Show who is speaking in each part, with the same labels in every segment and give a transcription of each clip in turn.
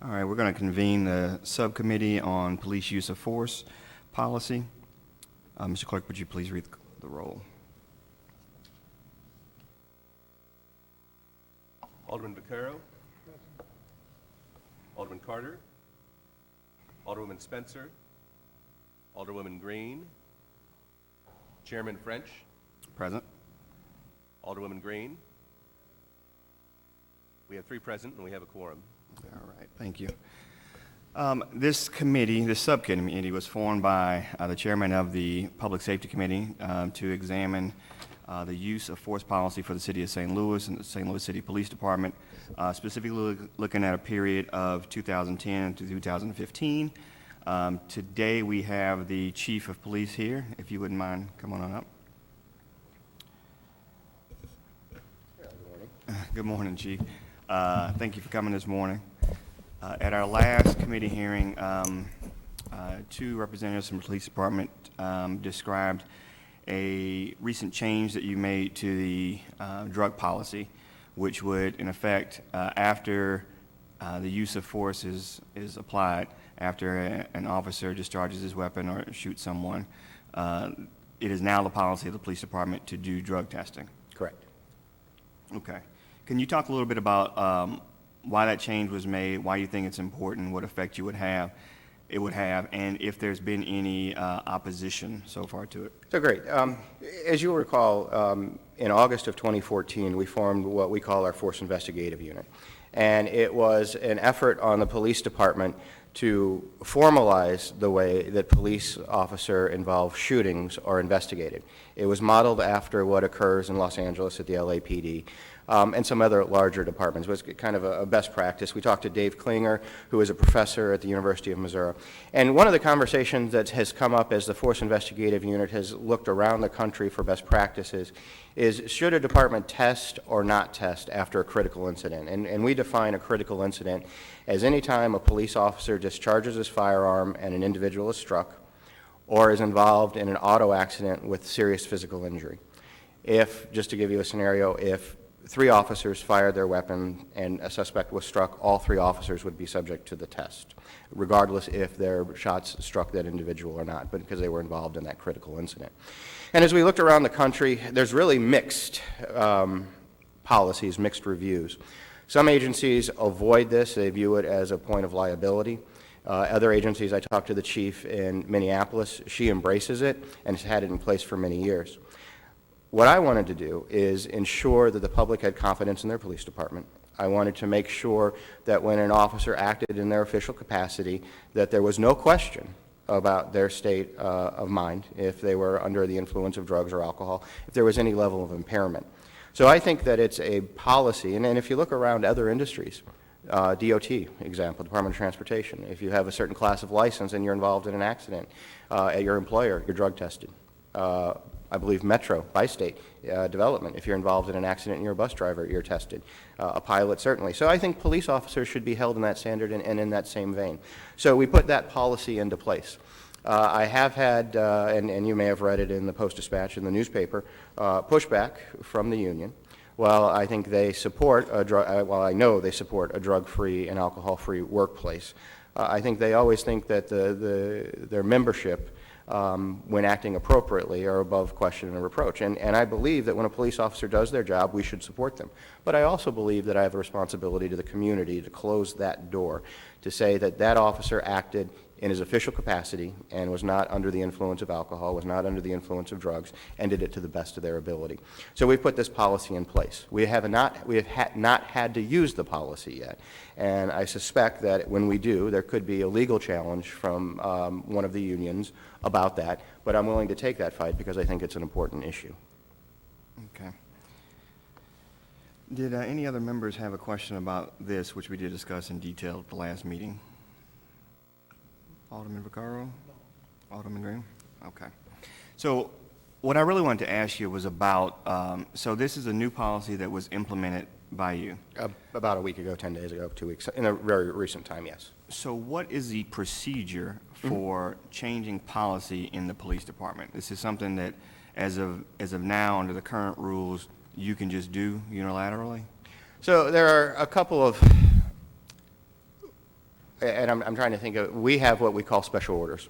Speaker 1: All right, we're going to convene the Subcommittee on Police Use of Force Policy. Mr. Clerk, would you please read the roll?
Speaker 2: Alderman Vaccaro. Alderman Carter. Alderwoman Spencer. Alderwoman Green. Chairman French.
Speaker 1: Present.
Speaker 2: Alderwoman Green. We have 3 present and we have a quorum.
Speaker 1: All right, thank you. This subcommittee was formed by the chairman of the Public Safety Committee to examine the use of force policy for the city of St. Louis and the St. Louis City Police Department, specifically looking at a period of 2010 to 2015. Today we have the Chief of Police here, if you wouldn't mind coming on up.
Speaker 2: Good morning.
Speaker 1: Good morning, Chief. Thank you for coming this morning. At our last committee hearing, 2 representatives from the police department described a recent change that you made to the drug policy, which would, in effect, after the use of force is applied, after an officer discharges his weapon or shoots someone, it is now the policy of the police department to do drug testing.
Speaker 2: Correct.
Speaker 1: Okay. Can you talk a little bit about why that change was made, why you think it's important, what effect it would have, and if there's been any opposition so far to it?
Speaker 3: So great. As you'll recall, in August of 2014, we formed what we call our Force Investigative Unit. And it was an effort on the police department to formalize the way that police officer-involved shootings are investigated. It was modeled after what occurs in Los Angeles at the LAPD. And some other larger departments. It was kind of a best practice. We talked to Dave Klinger, who is a professor at the University of Missouri. And one of the conversations that has come up as the Force Investigative Unit has looked around the country for best practices is, should a department test or not test after a critical incident? And we define a critical incident as any time a police officer discharges his firearm and an individual is struck, or is involved in an auto accident with serious physical injury. If, just to give you a scenario, if 3 officers fired their weapon and a suspect was struck, all 3 officers would be subject to the test, regardless if their shots struck that individual or not, but because they were involved in that critical incident. And as we looked around the country, there's really mixed policies, mixed reviews. Some agencies avoid this. They view it as a point of liability. Other agencies, I talked to the chief in Minneapolis. She embraces it and has had it in place for many years. What I wanted to do is ensure that the public had confidence in their police department. I wanted to make sure that when an officer acted in their official capacity, that there was no question about their state of mind, if they were under the influence of drugs or alcohol, if there was any level of impairment. So I think that it's a policy, and if you look around other industries, DOT, example, Department of Transportation, if you have a certain class of license and you're involved in an accident at your employer, you're drug tested. I believe Metro, bi-state development, if you're involved in an accident and you're a bus driver, you're tested. A pilot, certainly. So I think police officers should be held in that standard and in that same vein. So we put that policy into place. I have had, and you may have read it in the Post-Dispatch in the newspaper, pushback from the union. Well, I think they support I know they support a drug-free and alcohol-free workplace. I think they always think that their membership, when acting appropriately, are above question and reproach. And I believe that when a police officer does their job, we should support them. But I also believe that I have a responsibility to the community to close that door, to say that that officer acted in his official capacity and was not under the influence of alcohol, was not under the influence of drugs, and did it to the best of their ability. So we've put this policy in place. We have not had to use the policy yet. And I suspect that when we do, there could be a legal challenge from one of the unions about that. But I'm willing to take that fight because I think it's an important issue.
Speaker 1: Okay. Did any other members have a question about this, which we did discuss in detail at the last meeting? Alderman Vaccaro? No. Alderman Green? Okay. So what I really wanted to ask you was about, so this is a new policy that was implemented by you?
Speaker 3: About a week ago, 10 days ago, 2 weeks, in a very recent time, yes.
Speaker 1: So what is the procedure for changing policy in the police department? This is something that, as of now, under the current rules, you can just do unilaterally?
Speaker 3: So there are a couple of and I'm trying to think of, we have what we call special orders,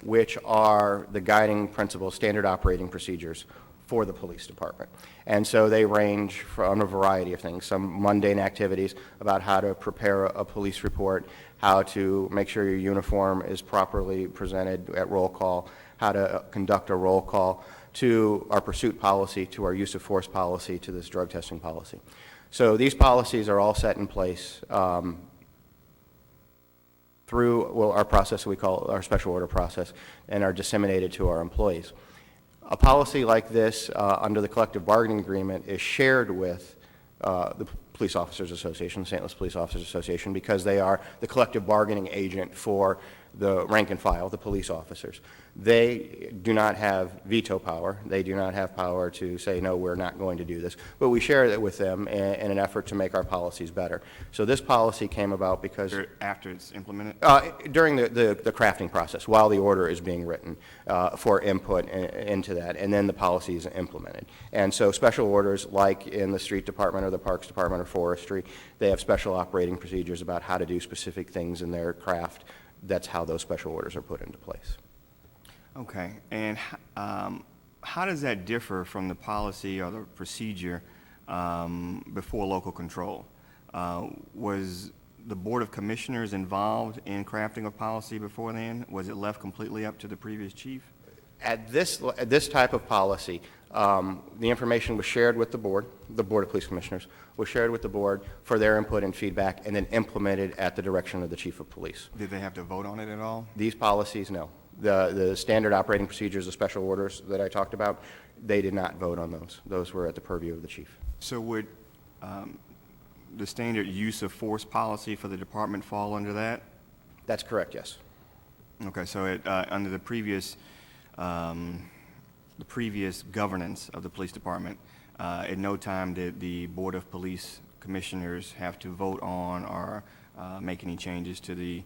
Speaker 3: which are the guiding principles, standard operating procedures for the police department. And so they range from a variety of things, some mundane activities about how to prepare a police report, how to make sure your uniform is properly presented at roll call, how to conduct a roll call, to our pursuit policy, to our use of force policy, to this drug testing policy. So these policies are all set in place through our process we call our special order process, and are disseminated to our employees. A policy like this under the collective bargaining agreement is shared with the Police Officers Association, the St. Louis Police Officers Association, because they are the collective bargaining agent for the rank and file, the police officers. They do not have veto power. They do not have power to say, no, we're not going to do this. But we share that with them in an effort to make our policies better. So this policy came about because
Speaker 1: After it's implemented?
Speaker 3: during the crafting process, while the order is being written for input into that, and then the policy is implemented. And so special orders, like in the street department or the parks department or forestry, they have special operating procedures about how to do specific things in their craft. That's how those special orders are put into place.
Speaker 1: Okay, and how does that differ from the policy or the procedure before local control? Was the Board of Commissioners involved in crafting a policy before then? Was it left completely up to the previous chief?
Speaker 3: At this type of policy, the information was shared with the Board of Police Commissioners, was shared with the Board for their input and feedback, and then implemented at the direction of the Chief of Police.
Speaker 1: Did they have to vote on it at all?
Speaker 3: These policies, no. The standard operating procedures, the special orders that I talked about, they did not vote on those. Those were at the purview of the chief.
Speaker 1: So would the standard use of force policy for the department fall under that?
Speaker 3: That's correct, yes.
Speaker 1: Okay, so it, under the previous governance of the police department, at no time did the Board of Police Commissioners have to vote on or make any changes to the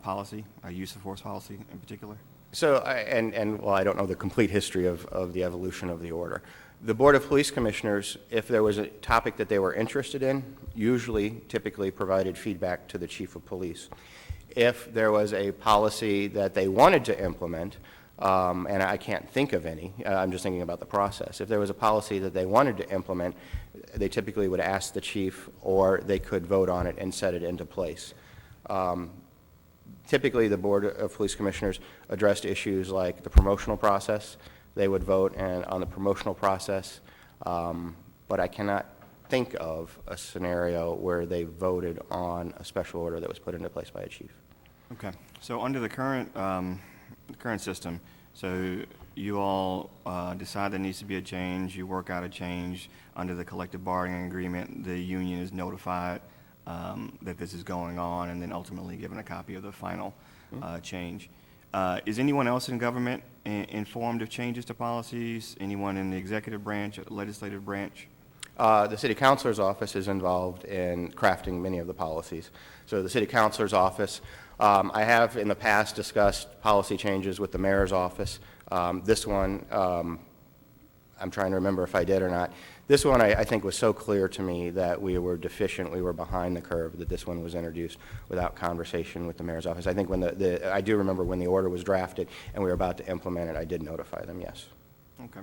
Speaker 1: policy, use of force policy in particular?
Speaker 3: So, well, I don't know the complete history of the evolution of the order. The Board of Police Commissioners, if there was a topic that they were interested in, typically provided feedback to the Chief of Police. If there was a policy that they wanted to implement, and I can't think of any, I'm just thinking about the process. If there was a policy that they wanted to implement, they typically would ask the chief, or they could vote on it and set it into place. Typically, the Board of Police Commissioners addressed issues like the promotional process. They would vote on the promotional process, but I cannot think of a scenario where they voted on a special order that was put into place by a chief.
Speaker 1: Okay, so under the current system, so you all decide there needs to be a change, you work out a change under the collective bargaining agreement, the union is notified that this is going on, and then ultimately given a copy of the final change. Is anyone else in government informed of changes to policies? Anyone in the executive branch, legislative branch?
Speaker 3: The city councilor's office is involved in crafting many of the policies. So the city councilor's office, I have in the past discussed policy changes with the mayor's office. This one, I'm trying to remember if I did or not. This one I think was so clear to me that we were deficient, we were behind the curve, that this one was introduced without conversation with the mayor's office. I think when I do remember when the order was drafted and we were about to implement it, I did notify them, yes.
Speaker 1: Okay.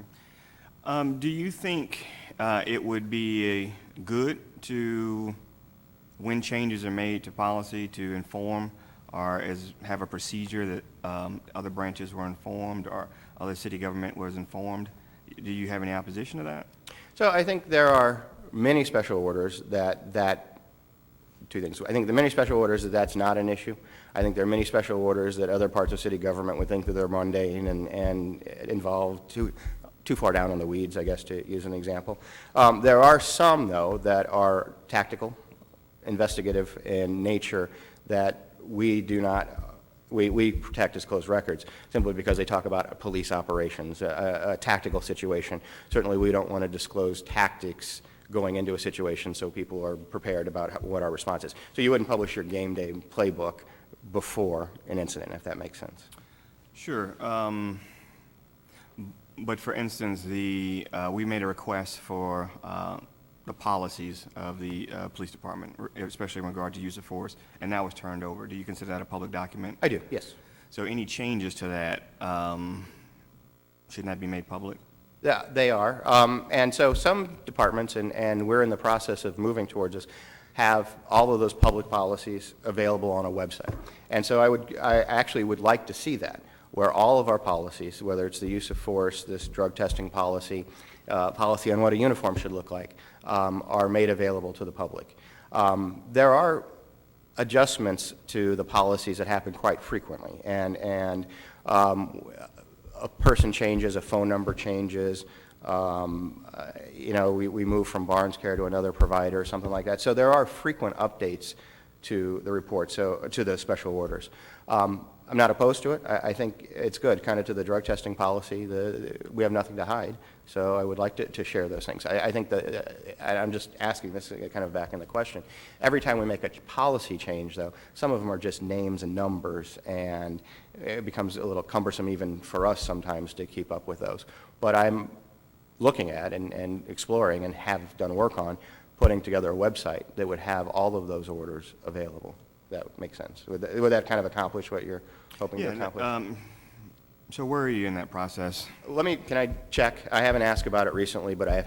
Speaker 1: Do you think it would be good to, when changes are made to policy, to inform or have a procedure that other branches were informed or other city government was informed? Do you have any opposition to that?
Speaker 3: So I think there are many special orders two things. I think the many special orders that's not an issue. I think there are many special orders that other parts of city government would think that they're mundane and involved too far down in the weeds, I guess, to use an example. There are some, though, that are tactical, investigative in nature that we do not, we protect as closed records simply because they talk about police operations, a tactical situation. Certainly we don't want to disclose tactics going into a situation so people are prepared about what our response is. So you wouldn't publish your game day playbook before an incident, if that makes sense.
Speaker 1: Sure. But for instance, we made a request for the policies of the police department, especially in regard to use of force, and that was turned over. Do you consider that a public document?
Speaker 3: I do, yes.
Speaker 1: So any changes to that, shouldn't that be made public?
Speaker 3: Yeah, they are. And so some departments, and we're in the process of moving towards this, have all of those public policies available on a website. And so I actually would like to see that, where all of our policies, whether it's the use of force, this drug testing policy, policy on what a uniform should look like, are made available to the public. There are adjustments to the policies that happen quite frequently, and a person changes, a phone number changes, we move from Barnes Care to another provider or something like that. So there are frequent updates to the report, so to the special orders. I'm not opposed to it. I think it's good, kind of to the drug testing policy. We have nothing to hide, so I would like to share those things. I think that, I'm just asking this kind of back in the question. Every time we make a policy change, though, some of them are just names and numbers, and it becomes a little cumbersome even for us sometimes to keep up with those. But I'm looking at and exploring and have done work on putting together a website that would have all of those orders available. That would make sense. Would that kind of accomplish what you're hoping to accomplish?
Speaker 1: So where are you in that process?
Speaker 3: Can I check? I haven't asked about it recently, but I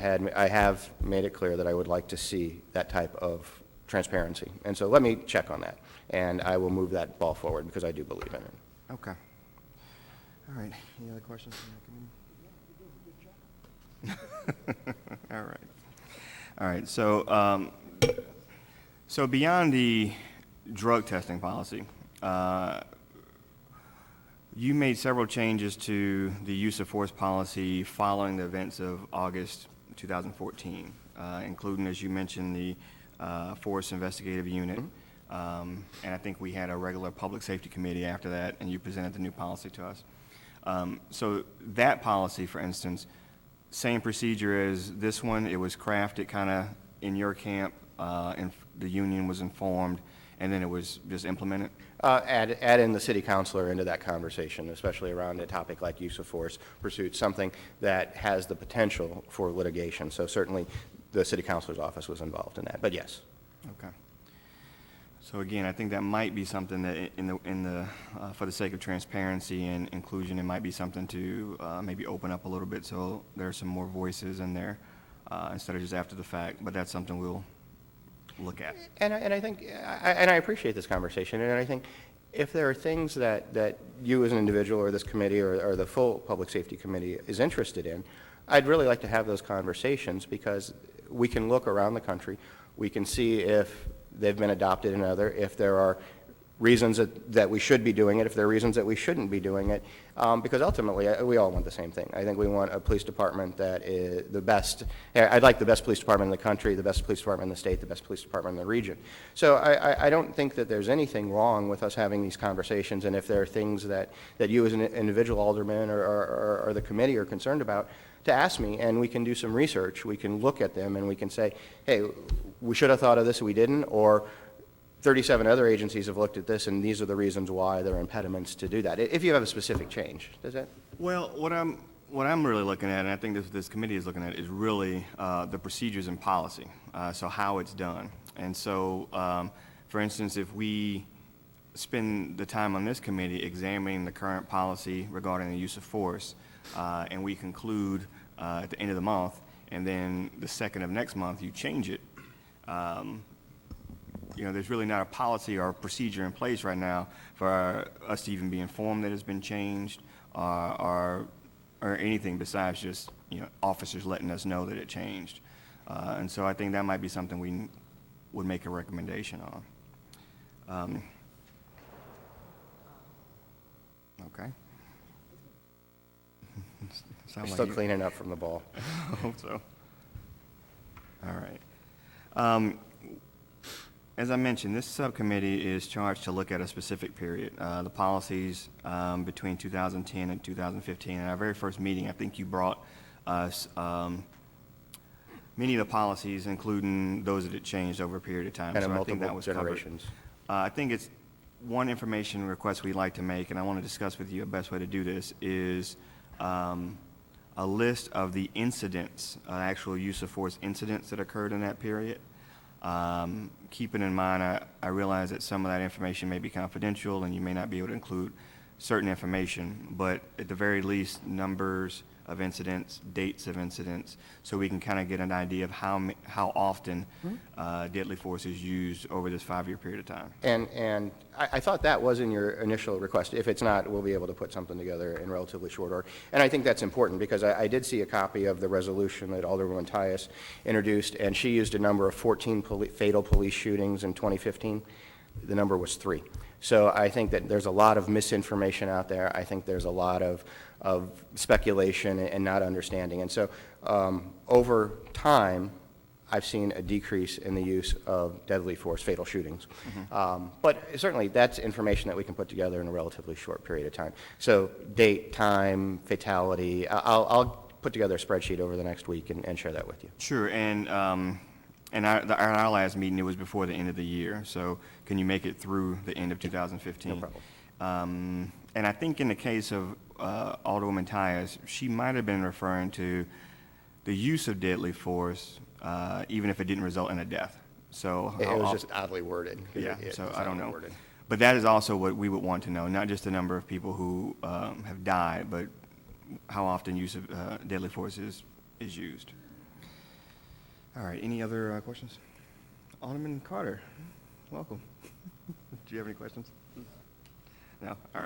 Speaker 3: have made it clear that I would like to see that type of transparency. And so let me check on that, and I will move that ball forward because I do believe in it.
Speaker 1: Okay. All right. Any other questions from the committee? All right. All right. So beyond the drug testing policy, you made several changes to the use of force policy following the events of August 2014, including, as you mentioned, the Force Investigative Unit. And I think we had a regular public safety committee after that, and you presented the new policy to us. So that policy, for instance, same procedure as this one. It was crafted kind of in your camp, and the union was informed, and then it was just implemented?
Speaker 3: Add in the city councilor into that conversation, especially around a topic like use of force pursuit, something that has the potential for litigation. So certainly the city councilor's office was involved in that, but yes.
Speaker 1: Okay. So again, I think that might be something that for the sake of transparency and inclusion, it might be something to maybe open up a little bit so there are some more voices in there instead of just after the fact, but that's something we'll look at.
Speaker 3: And I think, and I appreciate this conversation, and I think if there are things that you as an individual or this committee or the full Public Safety Committee is interested in, I'd really like to have those conversations because we can look around the country, we can see if they've been adopted in other, if there are reasons that we should be doing it, if there are reasons that we shouldn't be doing it, because ultimately we all want the same thing. I think we want a police department that is the best. I'd like the best police department in the country, the best police department in the state, the best police department in the region. So I don't think that there's anything wrong with us having these conversations, and if there are things that you as an individual alderman or the committee are concerned about, to ask me, and we can do some research. We can look at them, and we can say, hey, we should have thought of this, we didn't, or 37 other agencies have looked at this, and these are the reasons why there are impediments to do that. If you have a specific change, does that?
Speaker 1: Well, what I'm really looking at, and I think this committee is looking at, is really the procedures and policy, so how it's done. And so, for instance, if we spend the time on this committee examining the current policy regarding the use of force, and we conclude at the end of the month, and then the second of next month you change it, there's really not a policy or a procedure in place right now for us to even be informed that it's been changed or anything besides just, officers letting us know that it changed. And so I think that might be something we would make a recommendation on. Okay.
Speaker 3: You're still cleaning up from the ball.
Speaker 1: I hope so. All right. As I mentioned, this subcommittee is charged to look at a specific period, the policies between 2010 and 2015. In our very first meeting, I think you brought us many of the policies, including those that had changed over a period of time.
Speaker 3: Kind of
Speaker 1: so I think that
Speaker 3: multiple
Speaker 1: was
Speaker 3: generations.
Speaker 1: I think it's one information request we'd like to make, and I want to discuss with you a best way to do this is a list of the incidents, actual use of force incidents that occurred in that period. Keeping in mind, I realize that some of that information may be confidential and you may not be able to include certain information, but at the very least, numbers of incidents, dates of incidents, so we can kind of get an idea of how often deadly force is used over this 5-year period of time.
Speaker 3: And I thought that was in your initial request. If it's not, we'll be able to put something together in relatively short order. And I think that's important because I did see a copy of the resolution that Alderwoman Tyus introduced, and she used a number of 14 fatal police shootings in 2015. The number was 3. So I think that there's a lot of misinformation out there. I think there's a lot of speculation and not understanding. And so over time, I've seen a decrease in the use of deadly force, fatal shootings. But certainly that's information that we can put together in a relatively short period of time. So date, time, fatality, I'll put together a spreadsheet over the next week and share that with you.
Speaker 1: Sure, and our last meeting, it was before the end of the year, so can you make it through the end of 2015?
Speaker 3: No problem.
Speaker 1: And I think in the case of Alderwoman Tyus, she might have been referring to the use of deadly force, even if it didn't result in a death. So
Speaker 3: It was just oddly worded.
Speaker 1: Yeah, so I don't know.
Speaker 3: Worded.
Speaker 1: But that is also what we would want to know, not just the number of people who have died, but how often use of deadly force is used. All right, any other questions? Alderman Carter, welcome. Do you have any questions? No? All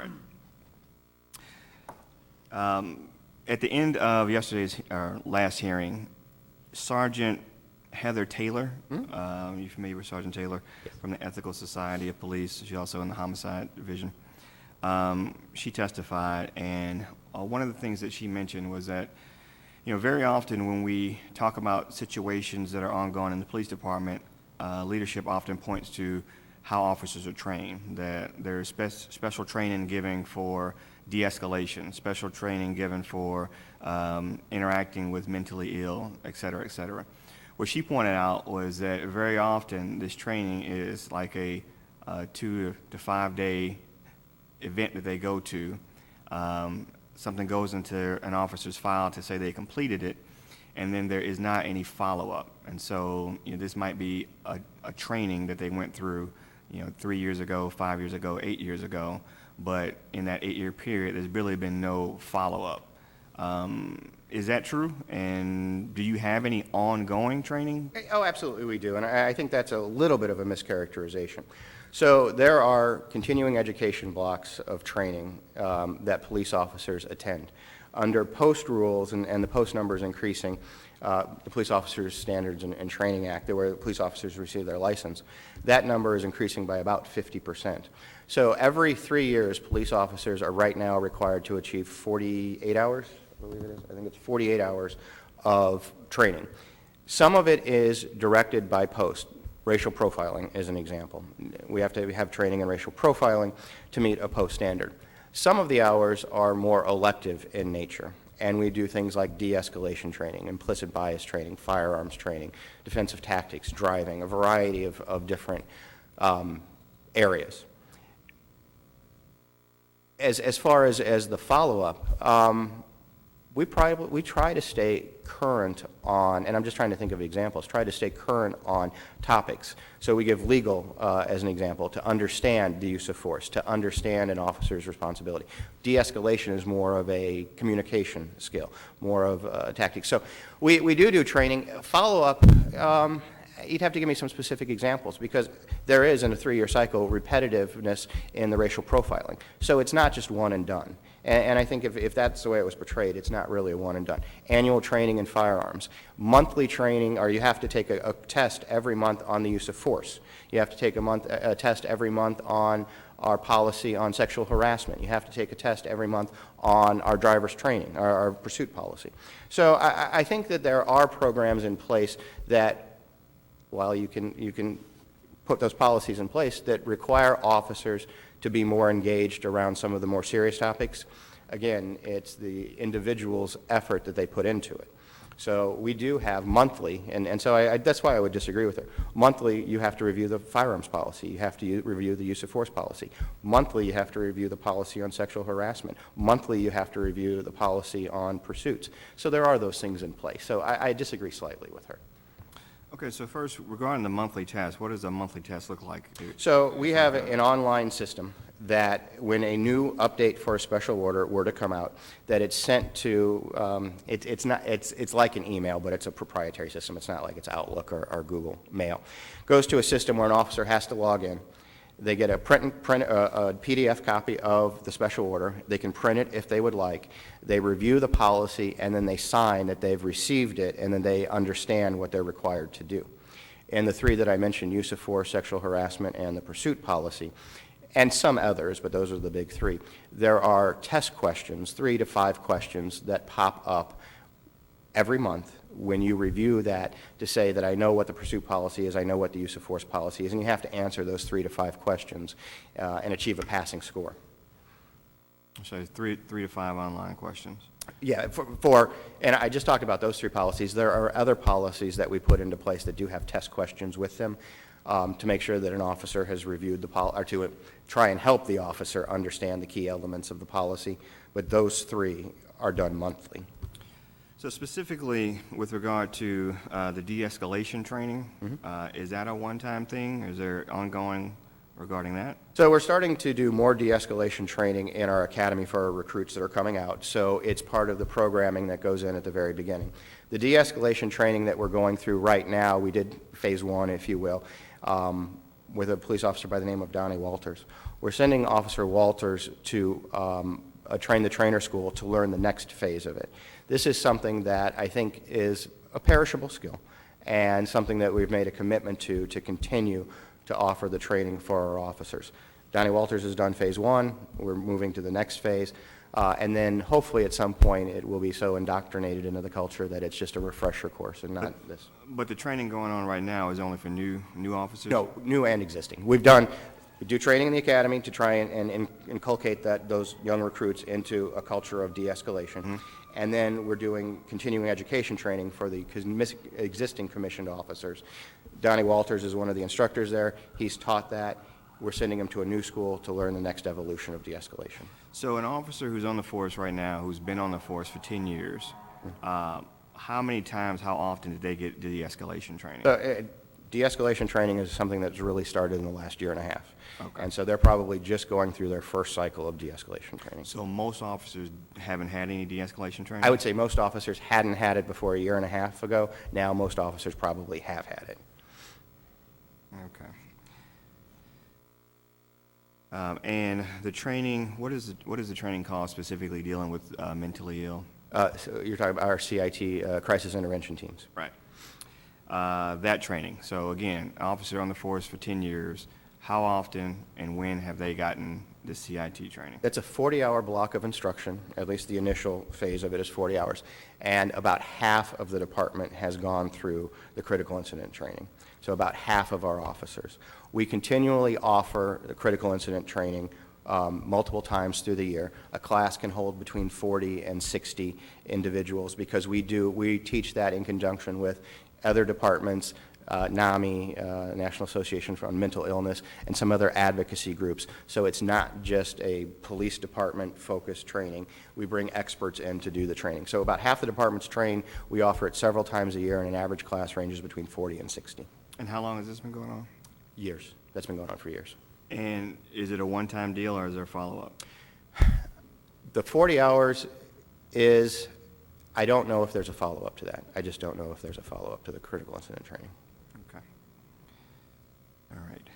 Speaker 1: right. At the end of yesterday's last hearing, Sergeant Heather Taylor, you familiar with Sergeant Taylor?
Speaker 3: Yes.
Speaker 1: From the Ethical Society of Police. She's also in the Homicide Division. She testified, and one of the things that she mentioned was that, you know, very often when we talk about situations that are ongoing in the police department, leadership often points to how officers are trained, that there's special training given for de-escalation, special training given for interacting with mentally ill, et cetera, et cetera. What she pointed out was that very often this training is like a 2 to 5 day event that they go to. Something goes into an officer's file to say they completed it, and then there is not any follow-up. And so, you know, this might be a training that they went through, you know, 3 years ago, 5 years ago, 8 years ago, but in that 8-year period, there's really been no follow-up. Is that true? And do you have any ongoing training?
Speaker 3: Oh, absolutely we do, and I think that's a little bit of a mischaracterization. So there are continuing education blocks of training that police officers attend. Under post rules, and the post number is increasing, the Police Officers Standards and Training Act, where police officers receive their license, that number is increasing by about 50%. So every 3 years, police officers are right now required to achieve 48 hours, I believe it is. I think it's 48 hours of training. Some of it is directed by post. Racial profiling is an example. We have to have training in racial profiling to meet a post standard. Some of the hours are more elective in nature, and we do things like de-escalation training, implicit bias training, firearms training, defensive tactics, driving, a variety of different areas. As far as the follow-up, we try to stay current on, and I'm just trying to think of examples, try to stay current on topics. So we give legal as an example, to understand the use of force, to understand an officer's responsibility. De-escalation is more of a communication skill, more of a tactic. So we do training. Follow-up, you'd have to give me some specific examples, because there is, in a 3-year cycle, repetitiveness in the racial profiling. So it's not just one and done. And I think if that's the way it was portrayed, it's not really a one and done. Annual training in firearms, monthly training, or you have to take a test every month on the use of force. You have to take a test every month on our policy on sexual harassment. You have to take a test every month on our driver's training, our pursuit policy. So I think that there are programs in place that, while you can put those policies in place, that require officers to be more engaged around some of the more serious topics. Again, it's the individual's effort that they put into it. So we do have monthly, and so that's why I would disagree with her. Monthly, you have to review the firearms policy. You have to review the use of force policy. Monthly, you have to review the policy on sexual harassment. Monthly, you have to review the policy on pursuits. So there are those things in place. So I disagree slightly with her.
Speaker 1: Okay, so first, regarding the monthly test, what does a monthly test look like?
Speaker 3: So we have an online system that when a new update for a special order were to come out, that it's sent to, it's like an email, but it's a proprietary system. It's not like it's Outlook or Google Mail. Goes to a system where an officer has to log in. They get a a PDF copy of the special order. They can print it if they would like. They review the policy, and then they sign that they've received it, and then they understand what they're required to do. And the three that I mentioned, use of force, sexual harassment, and the pursuit policy, and some others, but those are the big three. There are test questions, 3 to 5 questions that pop up every month when you review that to say that I know what the pursuit policy is, I know what the use of force policy is, and you have to answer those 3 to 5 questions and achieve a passing score.
Speaker 1: So three to five online questions.
Speaker 3: Yeah, and I just talked about those 3 policies. There are other policies that we put into place that do have test questions with them to make sure that an officer has reviewed the policy, or to try and help the officer understand the key elements of the policy. But those 3 are done monthly.
Speaker 1: So specifically with regard to the de-escalation training, is that a one-time thing? Is there ongoing regarding that?
Speaker 3: So we're starting to do more de-escalation training in our academy for our recruits that are coming out. So it's part of the programming that goes in at the very beginning. The de-escalation training that we're going through right now, we did phase 1, if you will, with a police officer by the name of Donnie Walters. We're sending Officer Walters to a train-the-trainer school to learn the next phase of it. This is something that I think is a perishable skill and something that we've made a commitment to continue to offer the training for our officers. Donnie Walters has done phase 1. We're moving to the next phase. And then hopefully at some point it will be so indoctrinated into the culture that it's just a refresher course and not this.
Speaker 1: But the training going on right now is only for new officers?
Speaker 3: No, new and existing. We do training in the academy to try and inculcate those young recruits into a culture of de-escalation. And then we're doing continuing education training for the existing commissioned officers. Donnie Walters is one of the instructors there. He's taught that. We're sending him to a new school to learn the next evolution of de-escalation.
Speaker 1: So an officer who's on the force right now, who's been on the force for 10 years, how many times, how often did they get de-escalation training?
Speaker 3: De-escalation training is something that's really started in the last year and a half.
Speaker 1: Okay.
Speaker 3: And so they're probably just going through their first cycle of de-escalation training.
Speaker 1: So most officers haven't had any de-escalation training?
Speaker 3: I would say most officers hadn't had it before a year and a half ago. Now most officers probably have had it.
Speaker 1: Okay. And the training, what is the training cost specifically dealing with mentally ill?
Speaker 3: So you're talking about our CIT, crisis intervention teams.
Speaker 1: Right. That training. So again, officer on the force for 10 years, how often and when have they gotten the CIT training?
Speaker 3: That's a 40-hour block of instruction. At least the initial phase of it is 40 hours. And about half of the department has gone through the critical incident training. So about half of our officers. We continually offer the critical incident training multiple times through the year. A class can hold between 40 and 60 individuals because we teach that in conjunction with other departments, NAMI, National Association on Mental Illness, and some other advocacy groups. So it's not just a police department focused training. We bring experts in to do the training. So about half the departments train. We offer it several times a year, and an average class ranges between 40 and 60.
Speaker 1: And how long has this been going on?
Speaker 3: Years. That's been going on for years.
Speaker 1: And is it a one-time deal or is there follow-up?
Speaker 3: The 40 hours is, I don't know if there's a follow-up to that. I just don't know if there's a follow-up to the critical incident training.
Speaker 1: Okay. All right.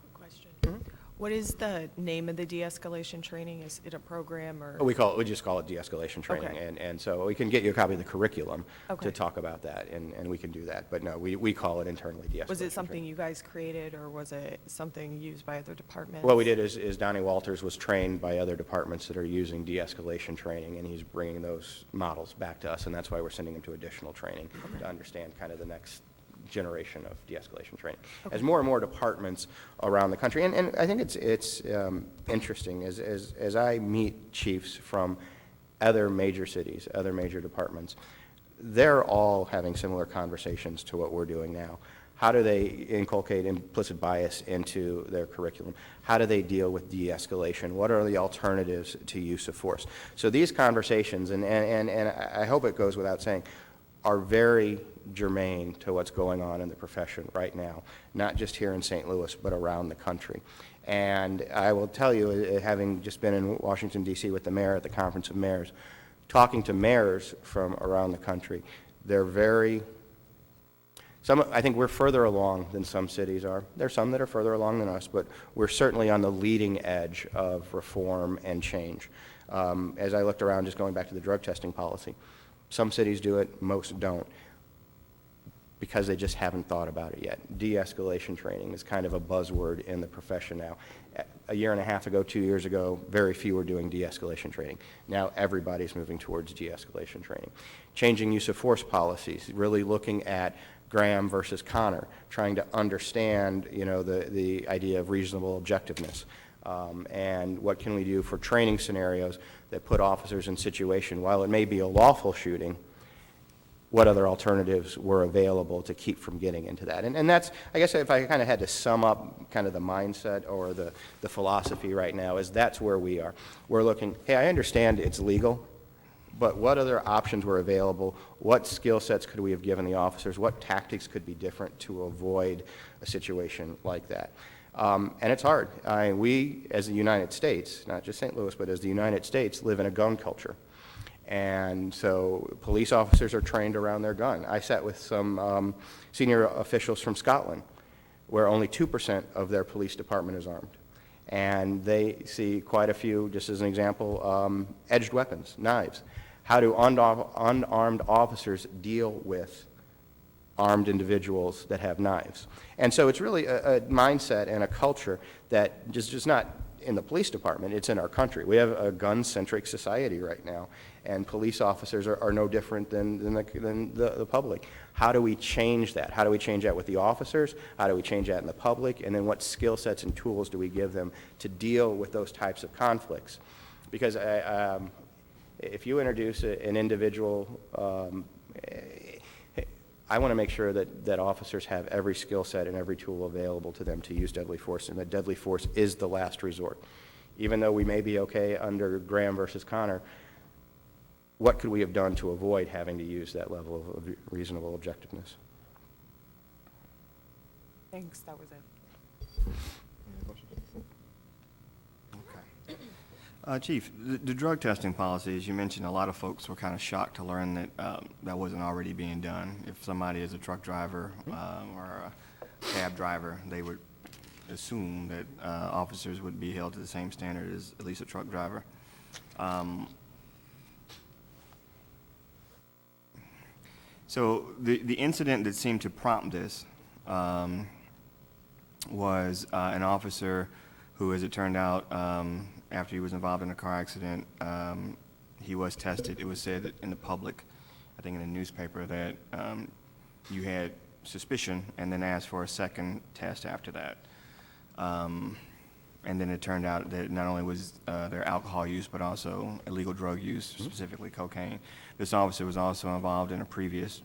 Speaker 4: Quick question. What is the name of the de-escalation training? Is it a program or?
Speaker 3: We just call it de-escalation training.
Speaker 4: Okay.
Speaker 3: And so we can get you a copy of the curriculum
Speaker 4: Okay.
Speaker 3: to talk about that, and we can do that. But no, we call it internally de-escalation
Speaker 4: Was it something
Speaker 3: training.
Speaker 4: you guys created, or was it something used by other departments?
Speaker 3: What we did is Donnie Walters was trained by other departments that are using de-escalation training, and he's bringing those models back to us, and that's why we're sending him to additional training to understand kind of the next generation of de-escalation training.
Speaker 4: Okay.
Speaker 3: As more and more departments around the country, and I think it's interesting, as I meet chiefs from other major cities, other major departments, they're all having similar conversations to what we're doing now. How do they inculcate implicit bias into their curriculum? How do they deal with de-escalation? What are the alternatives to use of force? So these conversations, and I hope it goes without saying, are very germane to what's going on in the profession right now, not just here in St. Louis, but around the country. And I will tell you, having just been in Washington, D.C. with the mayor at the Conference of Mayors, talking to mayors from around the country, they're very, I think we're further along than some cities are. There's some that are further along than us, but we're certainly on the leading edge of reform and change. As I looked around, just going back to the drug testing policy, some cities do it, most don't, because they just haven't thought about it yet. De-escalation training is kind of a buzzword in the profession now. A year and a half ago, 2 years ago, very few were doing de-escalation training. Now everybody's moving towards de-escalation training. Changing use of force policies, really looking at Graham versus Connor, trying to understand, the idea of reasonable objectiveness. And what can we do for training scenarios that put officers in situation, while it may be a lawful shooting, what other alternatives were available to keep from getting into that. And that's, I guess if I kind of had to sum up kind of the mindset or the philosophy right now, is that's where we are. We're looking, hey, I understand it's legal, but what other options were available? What skill sets could we have given the officers? What tactics could be different to avoid a situation like that? And it's hard. We, as the United States, not just St. Louis, but as the United States, live in a gun culture. And so police officers are trained around their gun. I sat with some senior officials from Scotland, where only 2% of their police department is armed. And they see quite a few, just as an example, edged weapons, knives. How do unarmed officers deal with armed individuals that have knives? And so it's really a mindset and a culture that just not in the police department, it's in our country. We have a gun-centric society right now, and police officers are no different than the public. How do we change that? How do we change that with the officers? How do we change that in the public? And then what skill sets and tools do we give them to deal with those types of conflicts? Because if you introduce an individual, I want to make sure that officers have every skill set and every tool available to them to use deadly force, and that deadly force is the last resort. Even though we may be okay under Graham versus Connor, what could we have done to avoid having to use that level of reasonable objectiveness?
Speaker 4: Thanks, that was it.
Speaker 1: Chief, the drug testing policy, as you mentioned, a lot of folks were kind of shocked to learn that that wasn't already being done. If somebody is a truck driver or a cab driver, they would assume that officers would be held to the same standard as at least a truck driver. So the incident that seemed to prompt this was an officer who, as it turned out, after he was involved in a car accident, he was tested. It was said that in the public, I think in the newspaper, that you had suspicion and then asked for a second test after that. And then it turned out that not only was there alcohol use, but also illegal drug use, specifically cocaine. This officer was also involved in a previous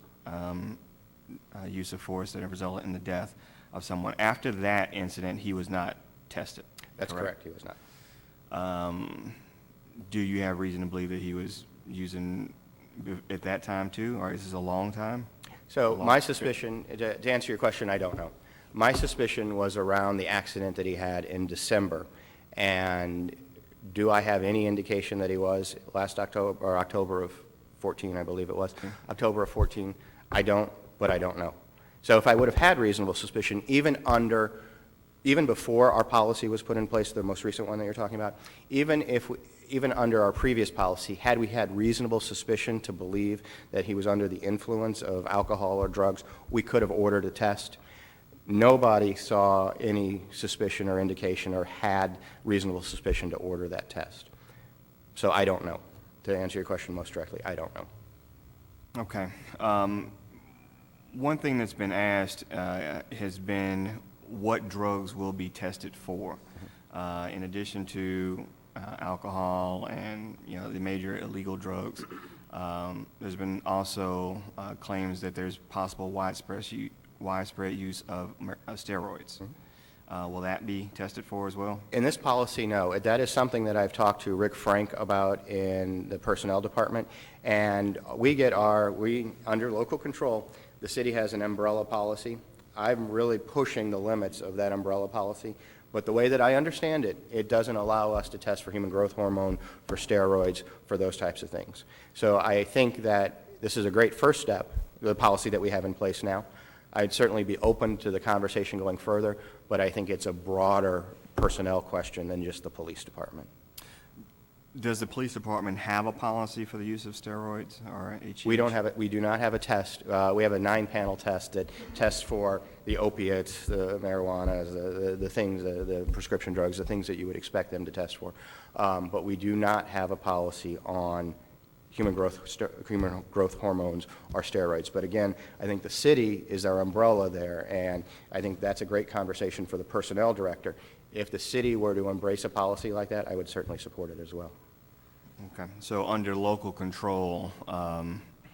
Speaker 1: use of force that resulted in the death of someone. After that incident, he was not tested.
Speaker 3: That's correct, he was not.
Speaker 1: Do you have reason to believe that he was using at that time too, or is this a long time?
Speaker 3: So my suspicion, to answer your question, I don't know. My suspicion was around the accident that he had in December. And do I have any indication that he was last October, or October of 14, I believe it was, October of 14? I don't, but I don't know. So if I would have had reasonable suspicion, even before our policy was put in place, the most recent one that you're talking about, even under our previous policy, had we had reasonable suspicion to believe that he was under the influence of alcohol or drugs, we could have ordered a test. Nobody saw any suspicion or indication or had reasonable suspicion to order that test. So I don't know. To answer your question most directly, I don't know.
Speaker 1: Okay. One thing that's been asked has been what drugs will be tested for. In addition to alcohol and, the major illegal drugs. There's been also claims that there's possible widespread use of steroids. Will that be tested for as well?
Speaker 3: In this policy, no. That is something that I've talked to Rick Frank about in the Personnel Department, and under local control, the city has an umbrella policy. I'm really pushing the limits of that umbrella policy, but the way that I understand it, it doesn't allow us to test for human growth hormone, for steroids, for those types of things. So I think that this is a great first step, the policy that we have in place now. I'd certainly be open to the conversation going further, but I think it's a broader personnel question than just the police department.
Speaker 1: Does the police department have a policy for the use of steroids or HGH?
Speaker 3: We do not have a test. We have a 9-panel test that tests for the opiates, the marijuana, the things, the prescription drugs, the things that you would expect them to test for. But we do not have a policy on human growth hormones or steroids. But again, I think the city is our umbrella there, and I think that's a great conversation for the personnel director. If the city were to embrace a policy like that, I would certainly support it as well.
Speaker 1: Okay, so under local control,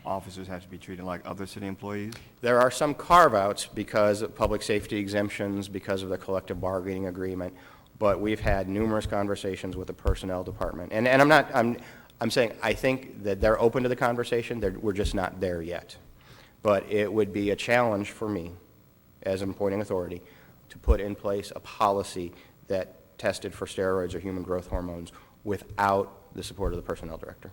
Speaker 1: officers have to be treated like other city employees?
Speaker 3: There are some carve-outs because of public safety exemptions, because of the collective bargaining agreement, but we've had numerous conversations with the personnel department. And I'm saying I think that they're open to the conversation. We're just not there yet. But it would be a challenge for me, as an appointing authority, to put in place a policy that tested for steroids or human growth hormones without the support of the personnel director.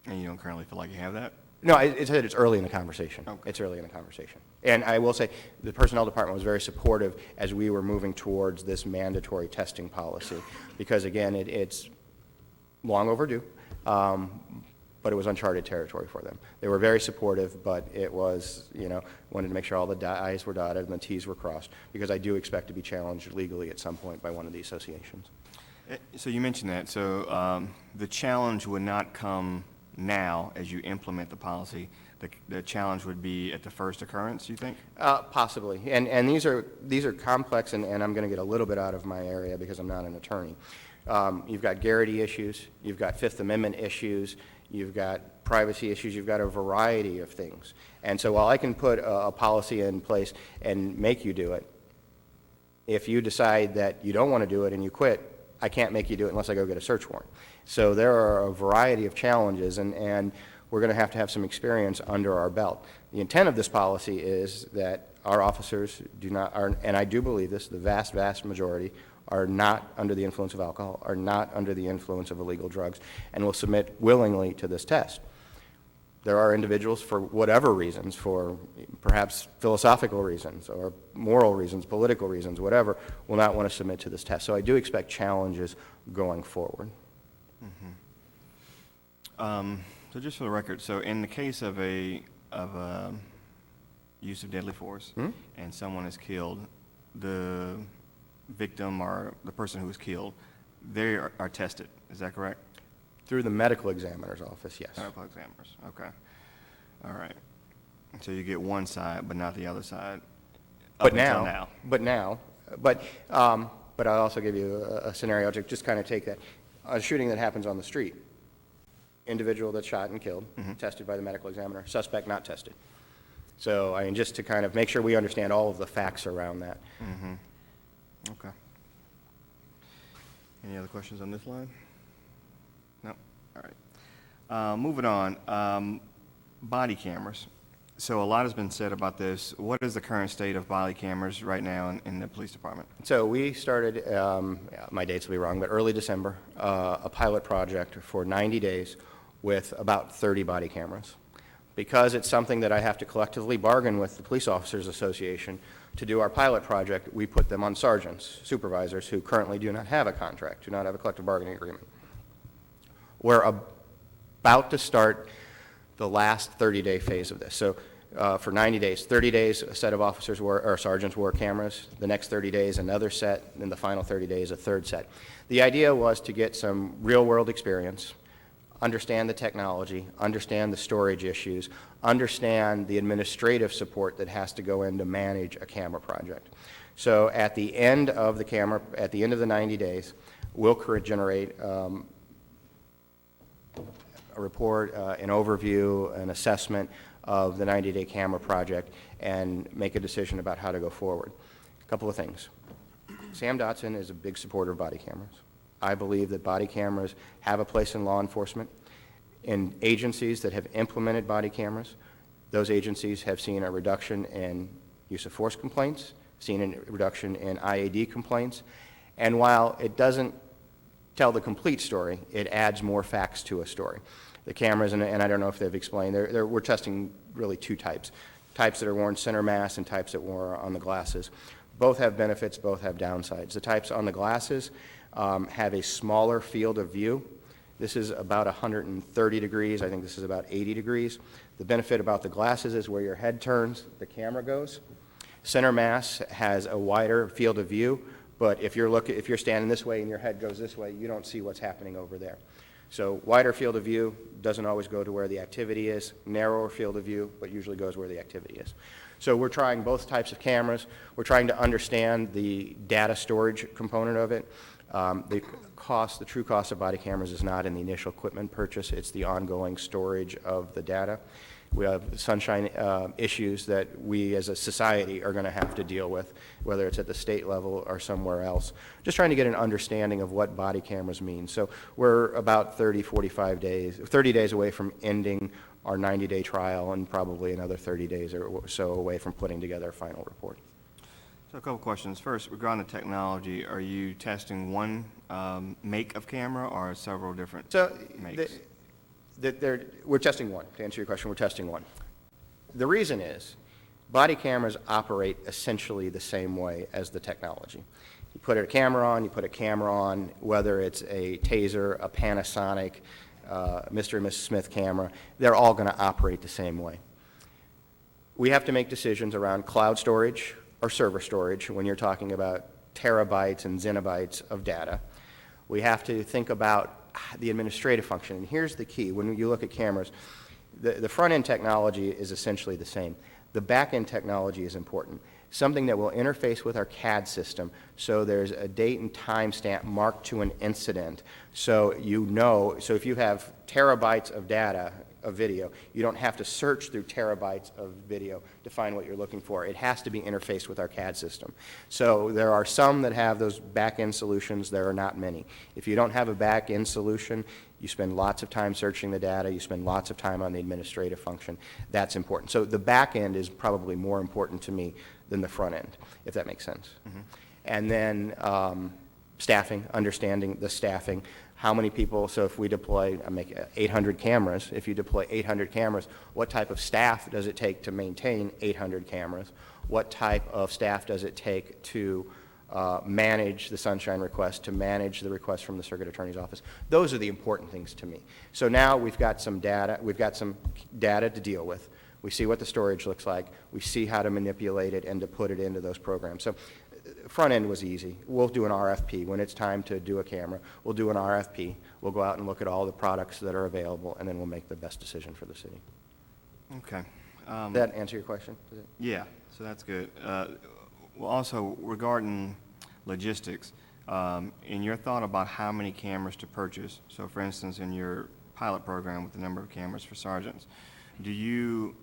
Speaker 1: And you don't currently feel like you have that?
Speaker 3: No, it's early in the conversation.
Speaker 1: Okay.
Speaker 3: It's early in the conversation. And I will say, the personnel department was very supportive as we were moving towards this mandatory testing policy, because again, it's long overdue, but it was uncharted territory for them. They were very supportive, but it was, wanted to make sure all the I's were dotted and the T's were crossed, because I do expect to be challenged legally at some point by one of the associations.
Speaker 1: So you mentioned that. So the challenge would not come now as you implement the policy. The challenge would be at the first occurrence, you think?
Speaker 3: Possibly. And these are complex, and I'm going to get a little bit out of my area because I'm not an attorney. You've got Garrity issues, you've got Fifth Amendment issues, you've got privacy issues, you've got a variety of things. And so while I can put a policy in place and make you do it, if you decide that you don't want to do it and you quit, I can't make you do it unless I go get a search warrant. So there are a variety of challenges, and we're going to have some experience under our belt. The intent of this policy is that our officers do not, and I do believe this, the vast, vast majority are not under the influence of alcohol, are not under the influence of illegal drugs, and will submit willingly to this test. There are individuals, for whatever reasons, for perhaps philosophical reasons or moral reasons, political reasons, whatever, will not want to submit to this test. So I do expect challenges going forward.
Speaker 1: So just for the record, so in the case of a use of deadly force and someone is killed, the victim or the person who was killed, they are tested. Is that correct?
Speaker 3: Through the medical examiner's office, yes.
Speaker 1: Medical examiners, okay. All right. So you get one side, but not the other side.
Speaker 3: But
Speaker 1: up until
Speaker 3: now. But I'll also give you a scenario to just kind of take that. A shooting that happens on the street, individual that's shot and killed, tested by the medical examiner, suspect not tested. So just to kind of make sure we understand all of the facts around that.
Speaker 1: Okay. Any other questions on this line? No? All right. Moving on. Body cameras. So a lot has been said about this. What is the current state of body cameras right now in the police department?
Speaker 3: So we started, my dates will be wrong, but early December, a pilot project for 90 days with about 30 body cameras. Because it's something that I have to collectively bargain with the Police Officers Association to do our pilot project, we put them on sergeants, supervisors who currently do not have a contract, do not have a collective bargaining agreement. We're about to start the last 30-day phase of this. So for 90 days, 30 days, a set of officers or sergeants wore cameras. The next 30 days, another set. Then the final 30 days, a third set. The idea was to get some real-world experience, understand the technology, understand the storage issues, understand the administrative support that has to go in to manage a camera project. So at the end of the 90 days, will generate a report, an overview, an assessment of the 90-day camera project, and make a decision about how to go forward. A couple of things. Sam Dotson is a big supporter of body cameras. I believe that body cameras have a place in law enforcement. In agencies that have implemented body cameras, those agencies have seen a reduction in use of force complaints, seen a reduction in IAD complaints, and while it doesn't tell the complete story, it adds more facts to a story. The cameras, and I don't know if they've explained, we're testing really two types. Types that are worn center mass and types that were on the glasses. Both have benefits, both have downsides. The types on the glasses have a smaller field of view. This is about 130 degrees. I think this is about 80 degrees. The benefit about the glasses is where your head turns, the camera goes. Center mass has a wider field of view, but if you're standing this way and your head goes this way, you don't see what's happening over there. So wider field of view doesn't always go to where the activity is. Narrower field of view, but usually goes where the activity is. So we're trying both types of cameras. We're trying to understand the data storage component of it. The true cost of body cameras is not in the initial equipment purchase. It's the ongoing storage of the data. We have sunshine issues that we as a society are going to have to deal with, whether it's at the state level or somewhere else. Just trying to get an understanding of what body cameras mean. So we're about 30 days away from ending our 90-day trial, and probably another 30 days or so away from putting together a final report.
Speaker 1: So a couple questions. First, regarding the technology, are you testing one make of camera or several different makes?
Speaker 3: We're testing one. To answer your question, we're testing one. The reason is body cameras operate essentially the same way as the technology. You put a camera on, whether it's a Taser, a Panasonic, Mr. and Mrs. Smith camera, they're all going to operate the same way. We have to make decisions around cloud storage or server storage when you're talking about terabytes and zettabytes of data. We have to think about the administrative function. And here's the key. When you look at cameras, the front-end technology is essentially the same. The back-end technology is important. Something that will interface with our CAD system, so there's a date and time stamp marked to an incident, so if you have terabytes of data, of video, you don't have to search through terabytes of video to find what you're looking for. It has to be interfaced with our CAD system. So there are some that have those back-end solutions. There are not many. If you don't have a back-end solution, you spend lots of time searching the data. You spend lots of time on the administrative function. That's important. So the back-end is probably more important to me than the front end, if that makes sense. Mm-hmm. And then staffing, understanding the staffing. How many people, so if we deploy 800 cameras, if you deploy 800 cameras, what type of staff does it take to maintain 800 cameras? What type of staff does it take to manage the sunshine request, to manage the request from the circuit attorney's office? Those are the important things to me. So now we've got some data to deal with. We see what the storage looks like. We see how to manipulate it and to put it into those programs. So front end was easy. We'll do an RFP. When it's time to do a camera, we'll do an RFP. We'll go out and look at all the products that are available, and then we'll make the best decision for the city.
Speaker 1: Okay.
Speaker 3: Does that answer your question?
Speaker 1: Yeah, so that's good. Well, also, regarding logistics, in your thought about how many cameras to purchase, so for instance, in your pilot program with the number of cameras for sergeants, do you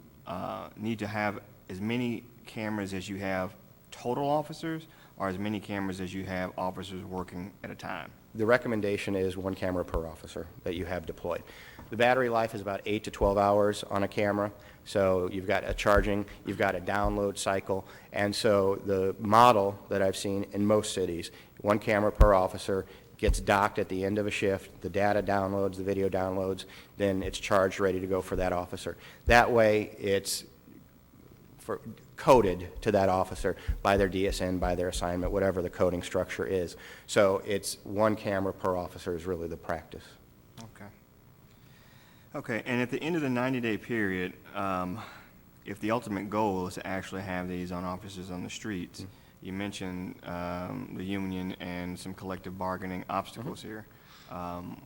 Speaker 1: need to have as many cameras as you have total officers, or as many cameras as you have officers working at a time?
Speaker 3: The recommendation is one camera per officer that you have deployed. The battery life is about 8 to 12 hours on a camera, so you've got a charging, you've got a download cycle, and so the model that I've seen in most cities, one camera per officer, gets docked at the end of a shift, the data downloads, the video downloads, then it's charged, ready to go for that officer. That way, it's coded to that officer by their DSN, by their assignment, whatever the coding structure is. So it's one camera per officer is really the practice.
Speaker 1: Okay. Okay, and at the end of the 90-day period, if the ultimate goal is to actually have these on officers on the streets, mm-hmm. You mentioned the union and some collective bargaining obstacles mm-hmm. here.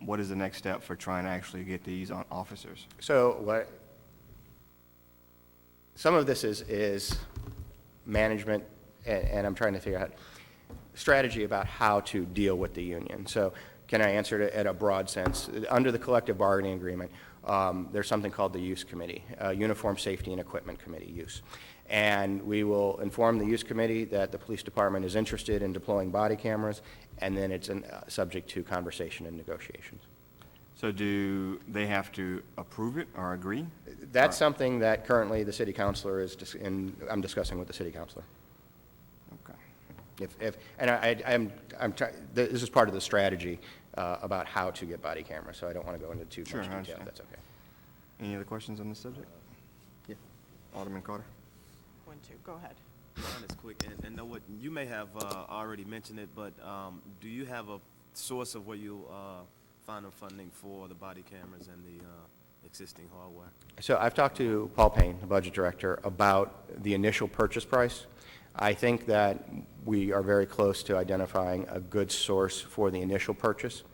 Speaker 1: What is the next step for trying to actually get these on officers?
Speaker 3: So some of this is management, and I'm trying to figure out. strategy about how to deal with the union. So can I answer it at a broad sense? Under the collective bargaining agreement, there's something called the Use Committee, Uniform Safety and Equipment Committee, Use. And we will inform the Use Committee that the police department is interested in deploying body cameras, and then it's subject to conversation and negotiations.
Speaker 1: So do they have to approve it or agree?
Speaker 3: That's something that currently the city councilor is, I'm discussing with the city councilor.
Speaker 1: Okay.
Speaker 3: This is part of the strategy about how to get body cameras, so I don't want to go into too
Speaker 1: Sure,
Speaker 3: much
Speaker 1: I
Speaker 3: detail.
Speaker 1: understand.
Speaker 3: That's okay.
Speaker 1: Any other questions on this subject? Yeah. Alderman Carter?
Speaker 4: Go ahead.
Speaker 5: Mine is quick, and know what, you may have already mentioned it, but do you have a source of where you find the funding for the body cameras and the existing hardware?
Speaker 3: So I've talked to Paul Payne, the budget director, about the initial purchase price. I think that we are very close to identifying a good source for the initial purchase.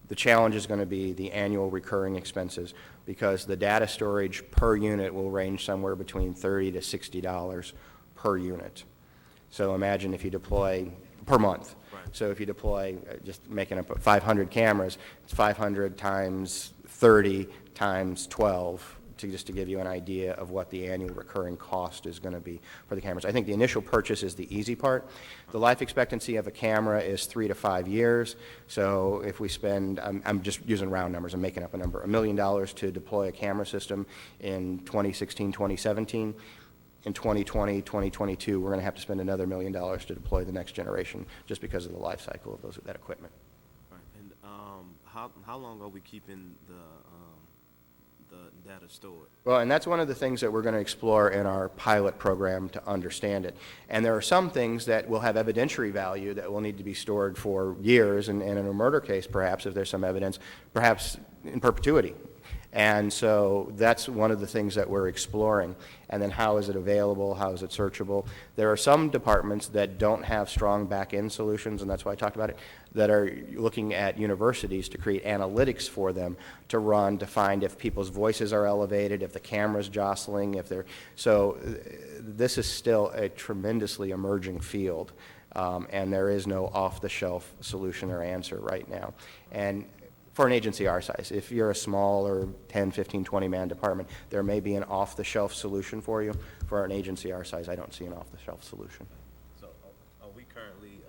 Speaker 3: The challenge is going to be the annual recurring expenses, because the data storage per unit will range somewhere between $30 to $60 per unit. So imagine if you deploy per month.
Speaker 5: Right.
Speaker 3: So if you deploy, just making up 500 cameras, it's 500 times 30 times 12, just to give you an idea of what the annual recurring cost is going to be for the cameras. I think the initial purchase is the easy part. The life expectancy of a camera is 3 to 5 years. So if we spend, I'm just using round numbers, I'm making up a number, $1 million to deploy a camera system in 2016, 2017. In 2020, 2022, we're going to have to spend another $1 million to deploy the next generation, just because of the life cycle of that equipment.
Speaker 5: Right, and how long are we keeping the data stored?
Speaker 3: Well, and that's one of the things that we're going to explore in our pilot program to understand it. And there are some things that will have evidentiary value that will need to be stored for years, and in a murder case, perhaps, if there's some evidence, perhaps in perpetuity. And so that's one of the things that we're exploring. And then how is it available? How is it searchable? There are some departments that don't have strong back-end solutions, and that's why I talked about it, that are looking at universities to create analytics for them to run to find if people's voices are elevated, if the camera's jostling, if they're... So this is still a tremendously emerging field, and there is no off-the-shelf solution or answer right now. And for an agency our size, if you're a small or 10, 15, 20-man department, there may be an off-the-shelf solution for you. For an agency our size, I don't see an off-the-shelf solution.
Speaker 5: So are we currently,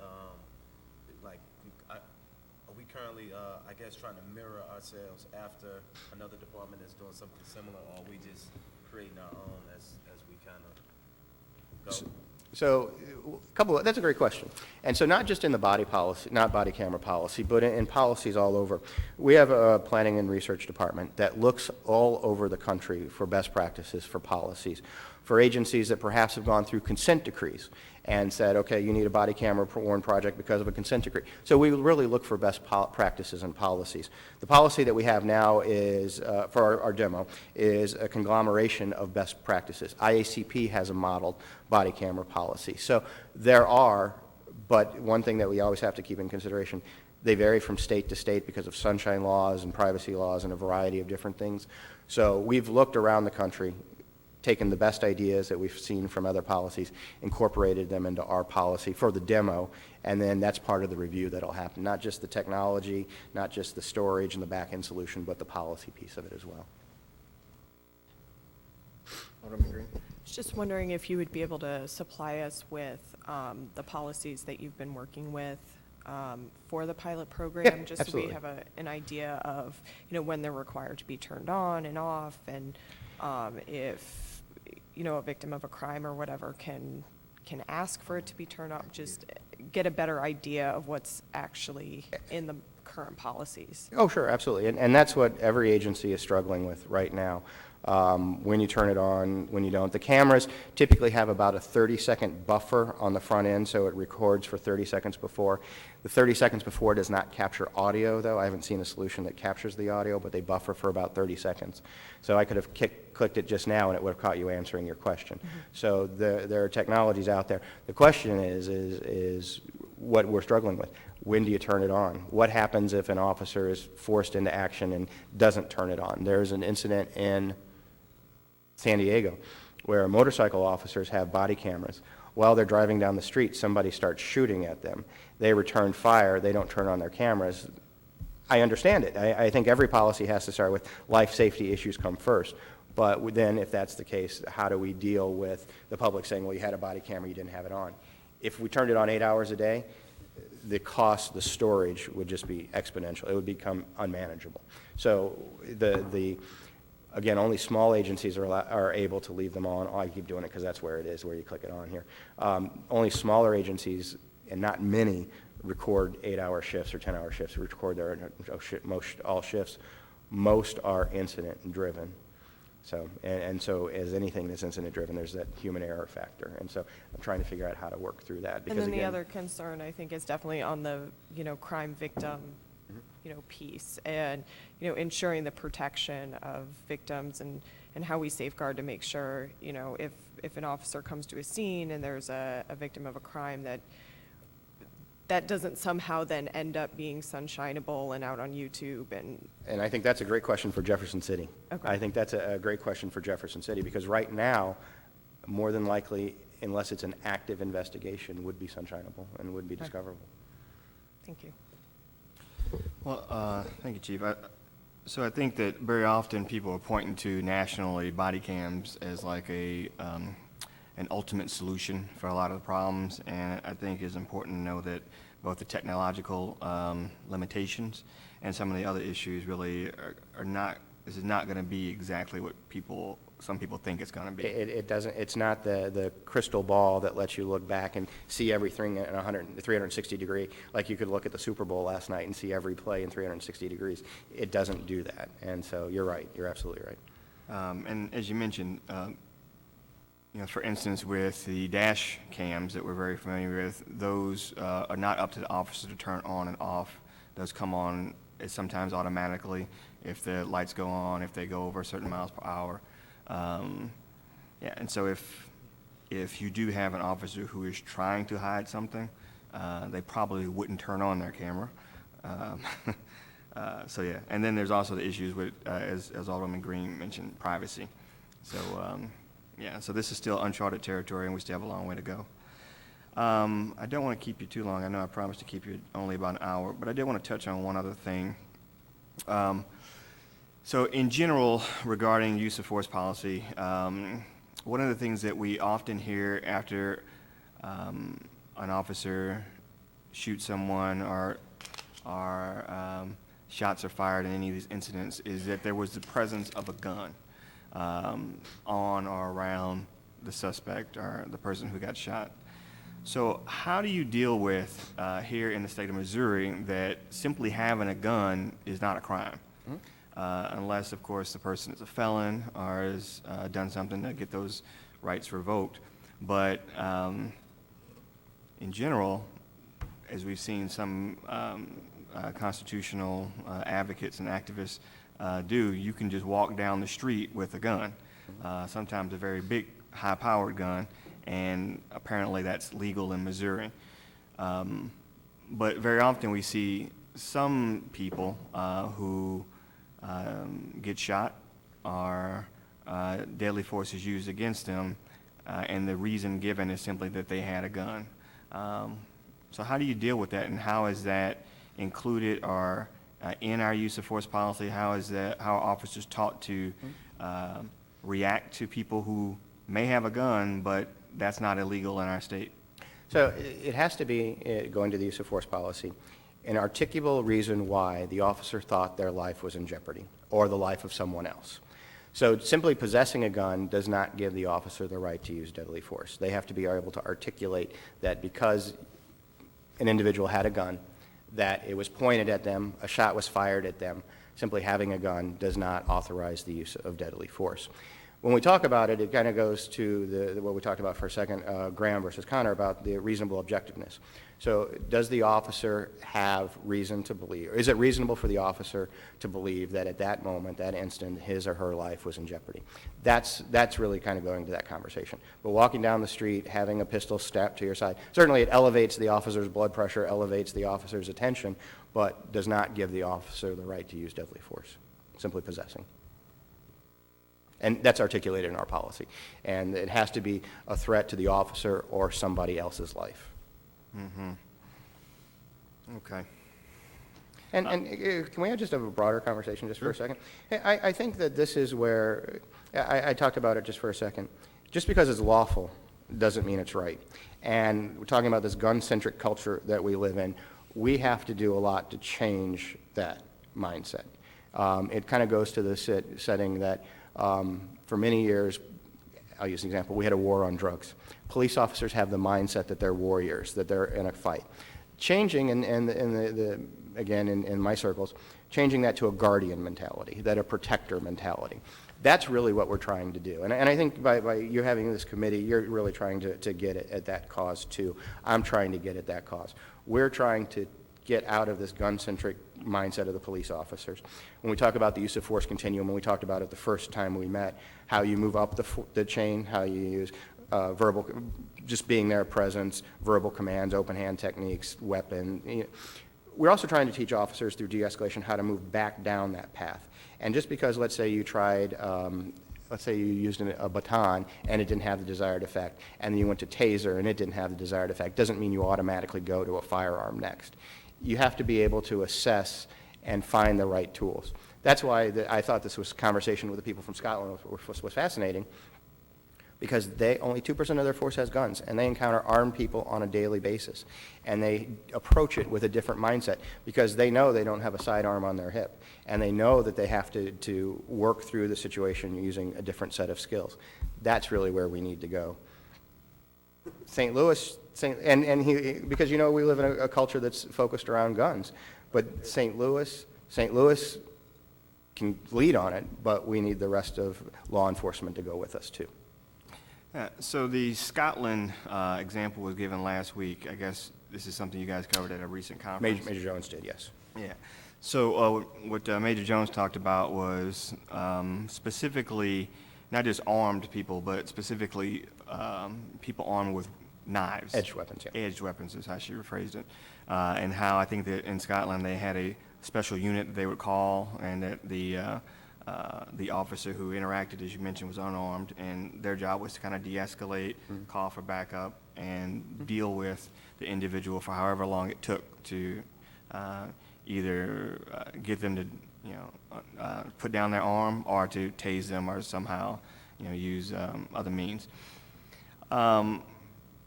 Speaker 5: I guess, trying to mirror ourselves after another department is doing something similar, or are we just creating our own as we kind of go?
Speaker 3: So, that's a great question. And so not just in the body policy, not body camera policy, but in policies all over. We have a planning and research department that looks all over the country for best practices for policies, for agencies that perhaps have gone through consent decrees and said, okay, you need a body camera worn project because of a consent decree. So we really look for best practices and policies. The policy that we have now is, for our demo, is a conglomeration of best practices. IACP has a modeled body camera policy. So there are, but one thing that we always have to keep in consideration, they vary from state to state because of sunshine laws and privacy laws and a variety of different things. So we've looked around the country, taken the best ideas that we've seen from other policies, incorporated them into our policy for the demo, and then that's part of the review that'll happen. Not just the technology, not just the storage and the back-end solution, but the policy piece of it as well.
Speaker 1: Alderman Green?
Speaker 4: I was just wondering if you would be able to supply us with the policies that you've been working with for the pilot program,
Speaker 3: Yeah,
Speaker 4: just
Speaker 3: absolutely.
Speaker 4: so we have an idea of, when they're required to be turned on and off, and if, a victim of a crime or whatever can ask for it to be turned off, just get a better idea of what's actually in the current policies.
Speaker 3: Oh, sure, absolutely. And that's what every agency is struggling with right now. When you turn it on, when you don't. The cameras typically have about a 30-second buffer on the front end, so it records for 30 seconds before. The 30 seconds before does not capture audio, though. I haven't seen a solution that captures the audio, but they buffer for about 30 seconds. So I could have clicked it just now, and it would have caught you answering your question. Mm-hmm. So there are technologies out there. The question is what we're struggling with. When do you turn it on? What happens if an officer is forced into action and doesn't turn it on? There's an incident in San Diego where motorcycle officers have body cameras While they're driving down the street, somebody starts shooting at them. They return fire, they don't turn on their cameras. I understand it. I think every policy has to start with life safety issues come first. But then, if that's the case, how do we deal with the public saying, well, you had a body camera, you didn't have it on? If we turned it on 8 hours a day, the cost, the storage would just be exponential. It would become unmanageable. So again, only small agencies are able to leave them on. Oh, I keep doing it because that's where it is, where you click it on here. Only smaller agencies, and not many, record 8-hour shifts or 10-hour shifts, record their all shifts. Most are incident driven. So, and so as anything that's incident driven, there's that human error factor. And so I'm trying to figure out how to work through that.
Speaker 4: And
Speaker 3: Because
Speaker 4: then the
Speaker 3: again,
Speaker 4: other concern, I think, is definitely on the, crime victim, piece, and, ensuring the protection of victims and how we safeguard to make sure, if an officer comes to a scene and there's a victim of a crime, that doesn't somehow then end up being sunshineable and out on YouTube
Speaker 3: And I think that's a great question for Jefferson City.
Speaker 4: Okay.
Speaker 3: I think that's a great question for Jefferson City, because right now, more than likely, unless it's an active investigation, would be sunshineable and would be
Speaker 4: Okay.
Speaker 3: discoverable.
Speaker 4: Thank you.
Speaker 1: Well, thank you, Chief. So I think that very often people are pointing to nationally body cams as like an ultimate solution for a lot of the problems, and I think it's important to know that both the technological limitations and some of the other issues really are not, this is not going to be exactly what some people think it's going to be.
Speaker 3: It doesn't, it's not the crystal ball that lets you look back and see everything in 360 degree, like you could look at the Super Bowl last night and see every play in 360 degrees. It doesn't do that, and so you're right, you're absolutely right.
Speaker 1: And as you mentioned, for instance, with the dash cams that we're very familiar with, those are not up to the officer to turn on and off. Those come on sometimes automatically if the lights go on, if they go over a certain miles per hour. And so if you do have an officer who is trying to hide something, they probably wouldn't turn on their camera. And then there's also the issues with, as Alderman Green mentioned, privacy. So, so this is still uncharted territory, and we still have a long way to go. I don't want to keep you too long. I know I promised to keep you only about an hour, but I did want to touch on one other thing. So in general, regarding use of force policy, one of the things that we often hear after an officer shoots someone or shots are fired in any of these incidents is that there was the presence of a gun on or around the suspect or the person who got shot. So how do you deal with, here in the state of Missouri, that simply having a gun is not a crime? Unless, of course, the person is a felon or has done something to get those rights revoked. But in general, as we've seen some constitutional advocates and activists do, you can just walk down the street with a gun, sometimes a very big, high-powered gun, and apparently that's legal in Missouri. But very often we see some people who get shot or deadly force is used against them, and the reason given is simply that they had a gun. So how do you deal with that, and how is that included or in our use of force policy? How are officers taught to react to people who may have a gun, but that's not illegal in our state?
Speaker 3: So it has to be, going to the use of force policy, an articulable reason why the officer thought their life was in jeopardy or the life of someone else. So simply possessing a gun does not give the officer the right to use deadly force. They have to be able to articulate that because an individual had a gun, that it was pointed at them, a shot was fired at them. Simply having a gun does not authorize the use of deadly force. When we talk about it, it kind of goes to what we talked about for a second, Graham versus Connor, about the reasonable objectiveness. So does the officer have reason to believe, or is it reasonable for the officer to believe that at that moment, that instant, his or her life was in jeopardy? That's really kind of going to that conversation. But walking down the street, having a pistol strapped to your side, certainly it elevates the officer's blood pressure, elevates the officer's attention, but does not give the officer the right to use deadly force, simply possessing. And that's articulated in our policy. And it has to be a threat to the officer or somebody else's life.
Speaker 1: Okay.
Speaker 3: And can we have just a broader conversation just for a second? I think that this is where, I talked about it just for a second. Just because it's lawful doesn't mean it's right. And we're talking about this gun-centric culture that we live in. We have to do a lot to change that mindset. It kind of goes to the setting that for many years, I'll use an example, we had a war on drugs. Police officers have the mindset that they're warriors, that they're in a fight. Changing, again, in my circles, changing that to a guardian mentality, that a protector mentality. That's really what we're trying to do. And I think by you having this committee, you're really trying to get it at that cause too. I'm trying to get at that cause. We're trying to get out of this gun-centric mindset of the police officers. When we talk about the use of force continuum, when we talked about it the first time we met, how you move up the chain, how you use verbal, just being there, presence, verbal commands, open hand techniques, weapon. We're also trying to teach officers through de-escalation how to move back down that path. And just because, let's say you tried, let's say you used a baton and it didn't have the desired effect, and then you went to taser and it didn't have the desired effect, doesn't mean you automatically go to a firearm next. You have to be able to assess and find the right tools. That's why I thought this was conversation with the people from Scotland was fascinating, because only 2% of their force has guns, and they encounter armed people on a daily basis. And they approach it with a different mindset, because they know they don't have a sidearm on their hip, and they know that they have to work through the situation using a different set of skills. That's really where we need to go. St. Louis, because we live in a culture that's focused around guns, but St. Louis can lead on it, but we need the rest of law enforcement to go with us too.
Speaker 1: So the Scotland example was given last week. I guess this is something you guys covered at a recent conference.
Speaker 3: Major Jones did, yes.
Speaker 1: Yeah. So what Major Jones talked about was specifically not just armed people, but specifically people armed with knives.
Speaker 3: Edged weapons, yeah.
Speaker 1: Edged weapons is how she rephrased it. And how I think that in Scotland they had a special unit that they would call, and that the officer who interacted, as you mentioned, was unarmed, and their job was to kind of de-escalate, call for backup, and deal with the individual for however long it took to either get them to, put down their arm, or to tase them, or somehow, use other means.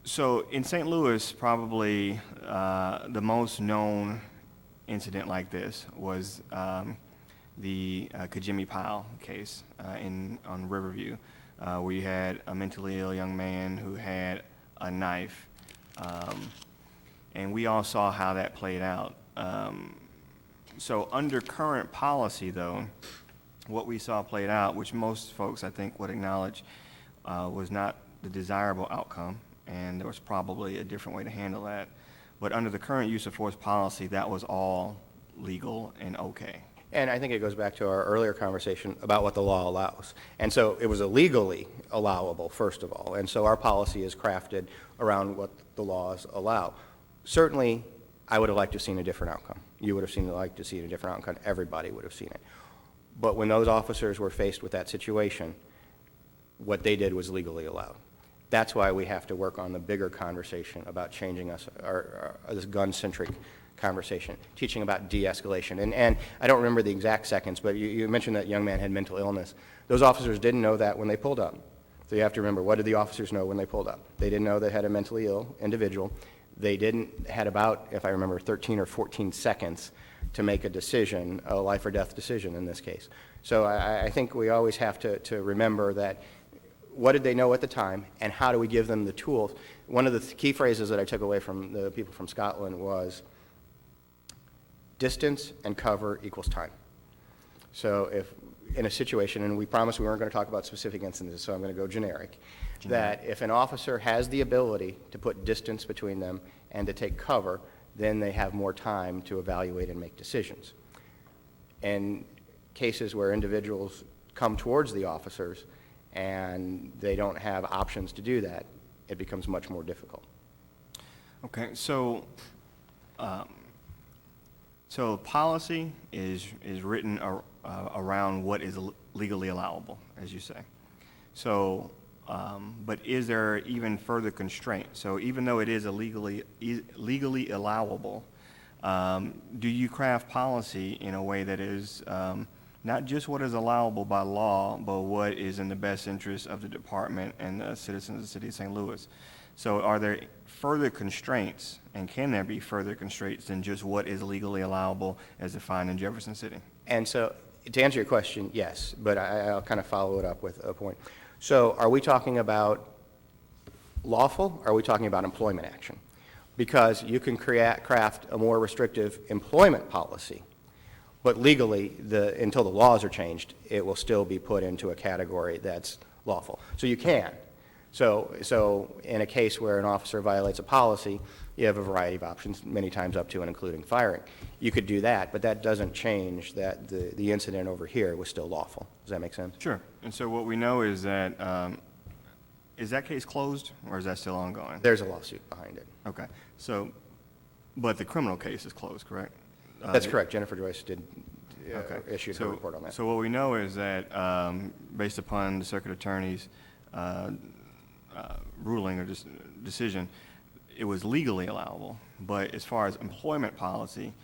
Speaker 1: So in St. Louis, probably the most known incident like this was the Kajimi Powell case on Riverview, where you had a mentally ill young man who had a knife, and we all saw how that played out. So under current policy, though, what we saw played out, which most folks I think would acknowledge was not the desirable outcome, and there was probably a different way to handle that. But under the current use of force policy, that was all legal and okay.
Speaker 3: And I think it goes back to our earlier conversation about what the law allows. And so it was illegally allowable, first of all. And so our policy is crafted around what the laws allow. Certainly, I would have liked to have seen a different outcome. You would have liked to see a different outcome. Everybody would have seen it. But when those officers were faced with that situation, what they did was legally allowed. That's why we have to work on the bigger conversation about changing this gun-centric conversation, teaching about de-escalation. And I don't remember the exact seconds, but you mentioned that young man had mental illness. Those officers didn't know that when they pulled up. So you have to remember, what did the officers know when they pulled up? They didn't know they had a mentally ill individual. They had about, if I remember, 13 or 14 seconds to make a decision, a life or death decision in this case. So I think we always have to remember that, what did they know at the time, and how do we give them the tools? One of the key phrases that I took away from the people from Scotland was, distance and cover equals time. So if in a situation, and we promised we weren't going to talk about specific instances, so I'm going to go generic, that if an officer has the ability to put distance between them and to take cover, then they have more time to evaluate and make decisions. In cases where individuals come towards the officers and they don't have options to do that, it becomes much more difficult.
Speaker 1: Okay, so policy is written around what is legally allowable, as you say. So, but is there even further constraint? So even though it is legally allowable, do you craft policy in a way that is not just what is allowable by law, but what is in the best interest of the department and the citizens of the city of St. Louis? So are there further constraints, and can there be further constraints than just what is legally allowable as defined in Jefferson City?
Speaker 3: And so, to answer your question, yes, but I'll kind of follow it up with a point. So are we talking about lawful, or are we talking about employment action? Because you can craft a more restrictive employment policy, but legally, until the laws are changed, it will still be put into a category that's lawful. So you can. So in a case where an officer violates a policy, you have a variety of options, many times up to and including firing. You could do that, but that doesn't change that the incident over here was still lawful. Does that make sense?
Speaker 1: Sure. And so what we know is that case closed, or is that still ongoing?
Speaker 3: There's a lawsuit behind it.
Speaker 1: Okay. So, but the criminal case is closed, correct?
Speaker 3: That's correct. Jennifer Joyce did issue
Speaker 1: So-
Speaker 3: her report on that.
Speaker 1: So what we know is that, based upon the circuit attorney's ruling or decision, it was legally allowable. But as far as employment policy,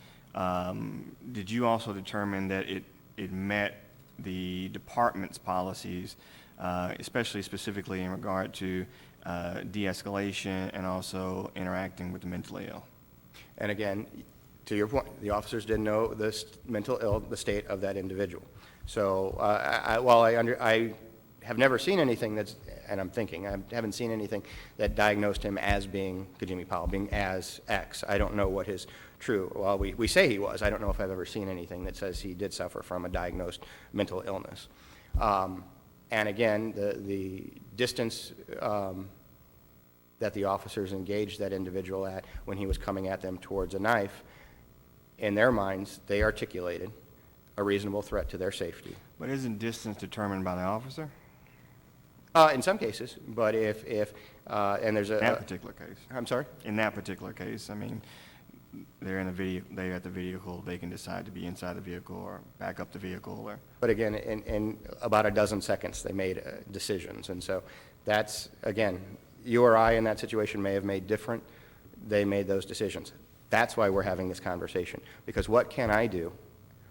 Speaker 1: did you also determine that it met the department's policies, especially specifically in regard to de-escalation and also interacting with the mentally ill?
Speaker 3: And again, to your point, the officers didn't know the the state of that individual. So while I have never seen anything that's, and I'm thinking, I haven't seen anything that diagnosed him as being, Kajimi Powell, being as X. I don't know what his true, well, we say he was. I don't know if I've ever seen anything that says he did suffer from a diagnosed mental illness. And again, the distance that the officers engaged that individual at when he was coming at them towards a knife, in their minds, they articulated a reasonable threat to their safety.
Speaker 1: But isn't distance determined by the officer?
Speaker 3: In some cases, but if and there's
Speaker 1: In that particular case?
Speaker 3: I'm sorry?
Speaker 1: In that particular case, I mean, they're at the vehicle, they can decide to be inside the vehicle or back up the vehicle or...
Speaker 3: But again, in about a dozen seconds, they made decisions. And so that's, again, you or I in that situation may have made different. They made those decisions. That's why we're having this conversation. Because what can I do?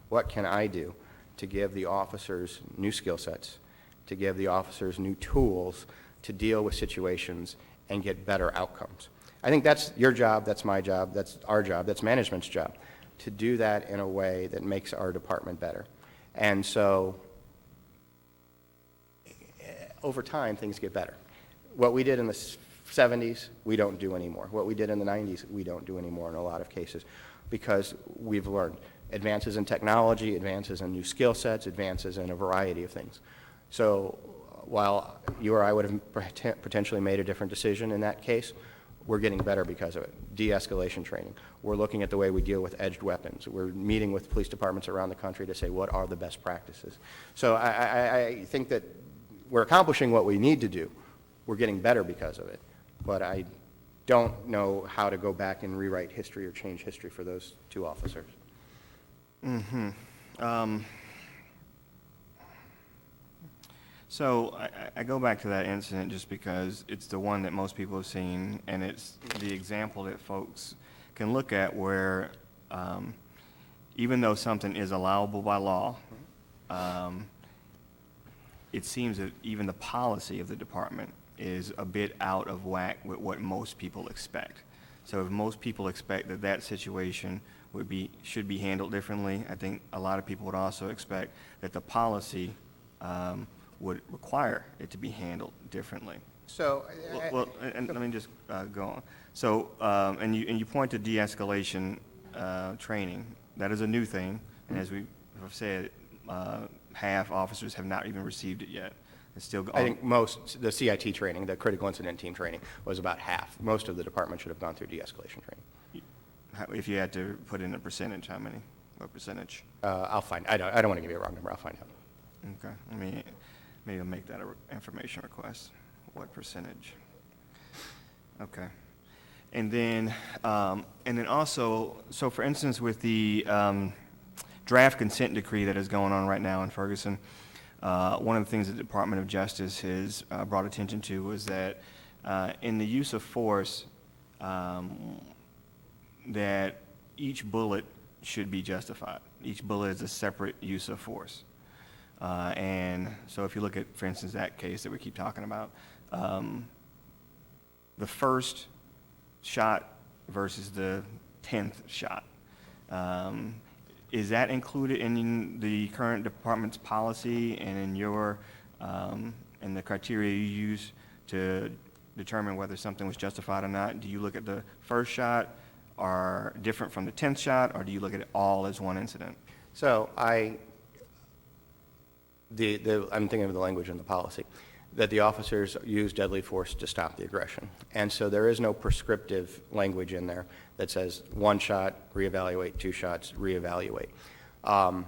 Speaker 3: What can I do to give the officers new skill sets, to give the officers new tools to deal with situations and get better outcomes? I think that's your job, that's my job, that's our job, that's management's job, to do that in a way that makes our department better. And so, over time, things get better. What we did in the 70s, we don't do anymore. What we did in the 90s, we don't do anymore in a lot of cases, because we've learned advances in technology, advances in new skill sets, advances in a variety of things. So while you or I would have potentially made a different decision in that case, we're getting better because of it. De-escalation training. We're looking at the way we deal with edged weapons. We're meeting with police departments around the country to say what are the best practices. So I think that we're accomplishing what we need to do. We're getting better because of it. But I don't know how to go back and rewrite history or change history for those two officers.
Speaker 1: So I go back to that incident just because it's the one that most people have seen, and it's the example that folks can look at where even though something is allowable by law, it seems that even the policy of the department is a bit out of whack with what most people expect. So if most people expect that that situation should be handled differently, I think a lot of people would also expect that the policy would require it to be handled differently.
Speaker 3: So,
Speaker 1: Well, and let me just go on. So, and you point to de-escalation training. That is a new thing, and as we have said, half officers have not even received it yet. It's still
Speaker 3: I think the CIT training, the critical incident team training, was about half. Most of the department should have gone through de-escalation training.
Speaker 1: If you had to put in a percentage, how many? What percentage?
Speaker 3: I'll find. I don't want to give you a wrong number. I'll find out.
Speaker 1: Okay. Maybe I'll make that an information request. What percentage? Okay. And then also, so for instance, with the draft consent decree that is going on right now in Ferguson, one of the things that the Department of Justice has brought attention to was that in the use of force, that each bullet should be justified. Each bullet is a separate use of force. And so if you look at, for instance, that case that we keep talking about, the first shot versus the 10th shot, is that included in the current department's policy and in your, and the criteria you use to determine whether something was justified or not? Do you look at the first shot are different from the 10th shot, or do you look at it all as one incident?
Speaker 3: So I'm thinking of the language in the policy, that the officers use deadly force to stop the aggression. And so there is no prescriptive language in there that says one shot, reevaluate, two shots, reevaluate. The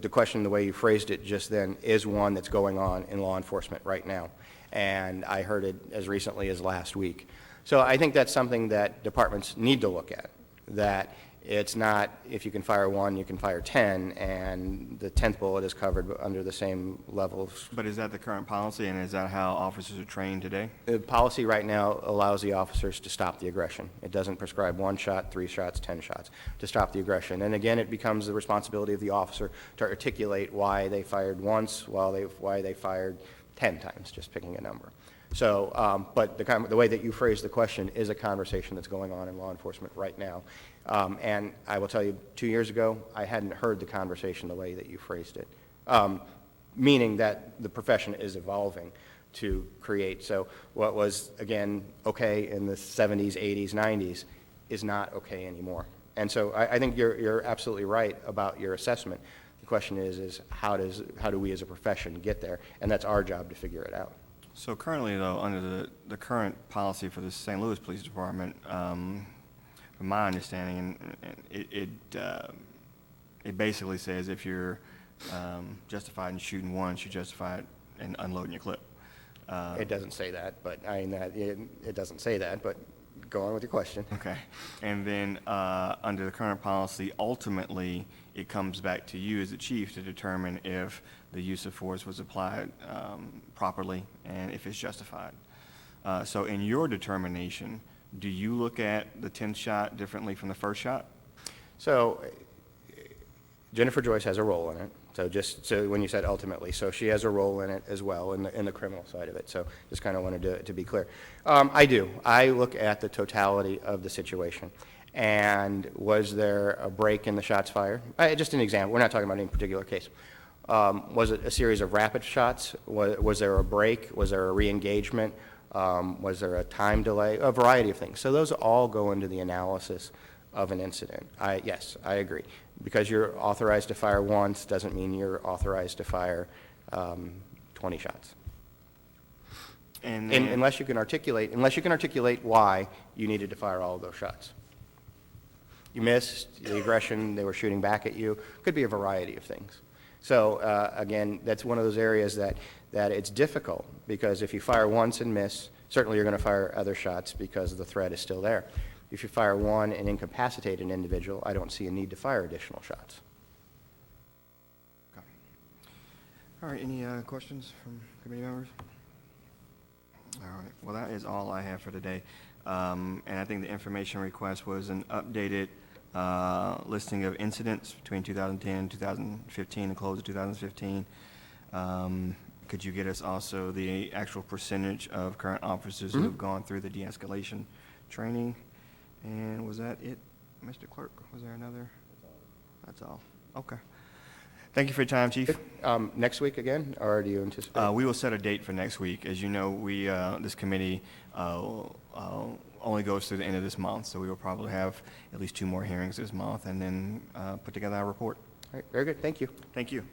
Speaker 3: question, the way you phrased it just then, is one that's going on in law enforcement right now. And I heard it as recently as last week. So I think that's something that departments need to look at, that it's not if you can fire one, you can fire 10, and the 10th bullet is covered under the same levels.
Speaker 1: But is that the current policy, and is that how officers are trained today?
Speaker 3: The policy right now allows the officers to stop the aggression. It doesn't prescribe 1 shot, 3 shots, 10 shots to stop the aggression. And again, it becomes the responsibility of the officer to articulate why they fired once, why they fired 10 times, just picking a number. So, but the way that you phrased the question is a conversation that's going on in law enforcement right now. And I will tell you, 2 years ago, I hadn't heard the conversation the way that you phrased it, meaning that the profession is evolving to create. So what was, again, okay in the 70s, 80s, 90s is not okay anymore. And so I think you're absolutely right about your assessment. The question is how do we as a profession get there? And that's our job to figure it out.
Speaker 1: So currently, though, under the current policy for the St. Louis Police Department, from my understanding, it basically says if you're justified in shooting once, you're justified in unloading your clip.
Speaker 3: It doesn't say that, but it doesn't say that, but go on with your question.
Speaker 1: Okay. And then under the current policy, ultimately, it comes back to you as the chief to determine if the use of force was applied properly and if it's justified. So in your determination, do you look at the 10th shot differently from the first shot?
Speaker 3: So Jennifer Joyce has a role in it. So when you said ultimately, so she has a role in it as well in the criminal side of it. So just kind of wanted to be clear. I do. I look at the totality of the situation. And was there a break in the shots fired? Just an example. We're not talking about any particular case. Was it a series of rapid shots? Was there a break? Was there a re-engagement? Was there a time delay? A variety of things. So those all go into the analysis of an incident. Yes, I agree. Because you're authorized to fire once doesn't mean you're authorized to fire 20 shots.
Speaker 1: And then,
Speaker 3: unless you can articulate why you needed to fire all of those shots. You missed the aggression, they were shooting back at you. Could be a variety of things. So again, that's one of those areas that it's difficult, because if you fire once and miss, certainly you're going to fire other shots because the threat is still there. If you fire one and incapacitate an individual, I don't see a need to fire additional shots.
Speaker 1: okay. All right, any questions from committee members? All right, well, that is all I have for today. And I think the information request was an updated listing of incidents between 2010 and 2015, the close of 2015. Could you get us also the actual percentage of current officers who have gone through the de-escalation training? And was that it, Mr. Clerk? Was there another? That's all. Okay. Thank you for your time, Chief.
Speaker 3: Next week again, or do you anticipate?
Speaker 1: We will set a date for next week. As you know, this committee only goes through the end of this month, so we will probably have at least 2 more hearings this month and then put together our report.
Speaker 3: All right, very good. Thank you.
Speaker 1: Thank you.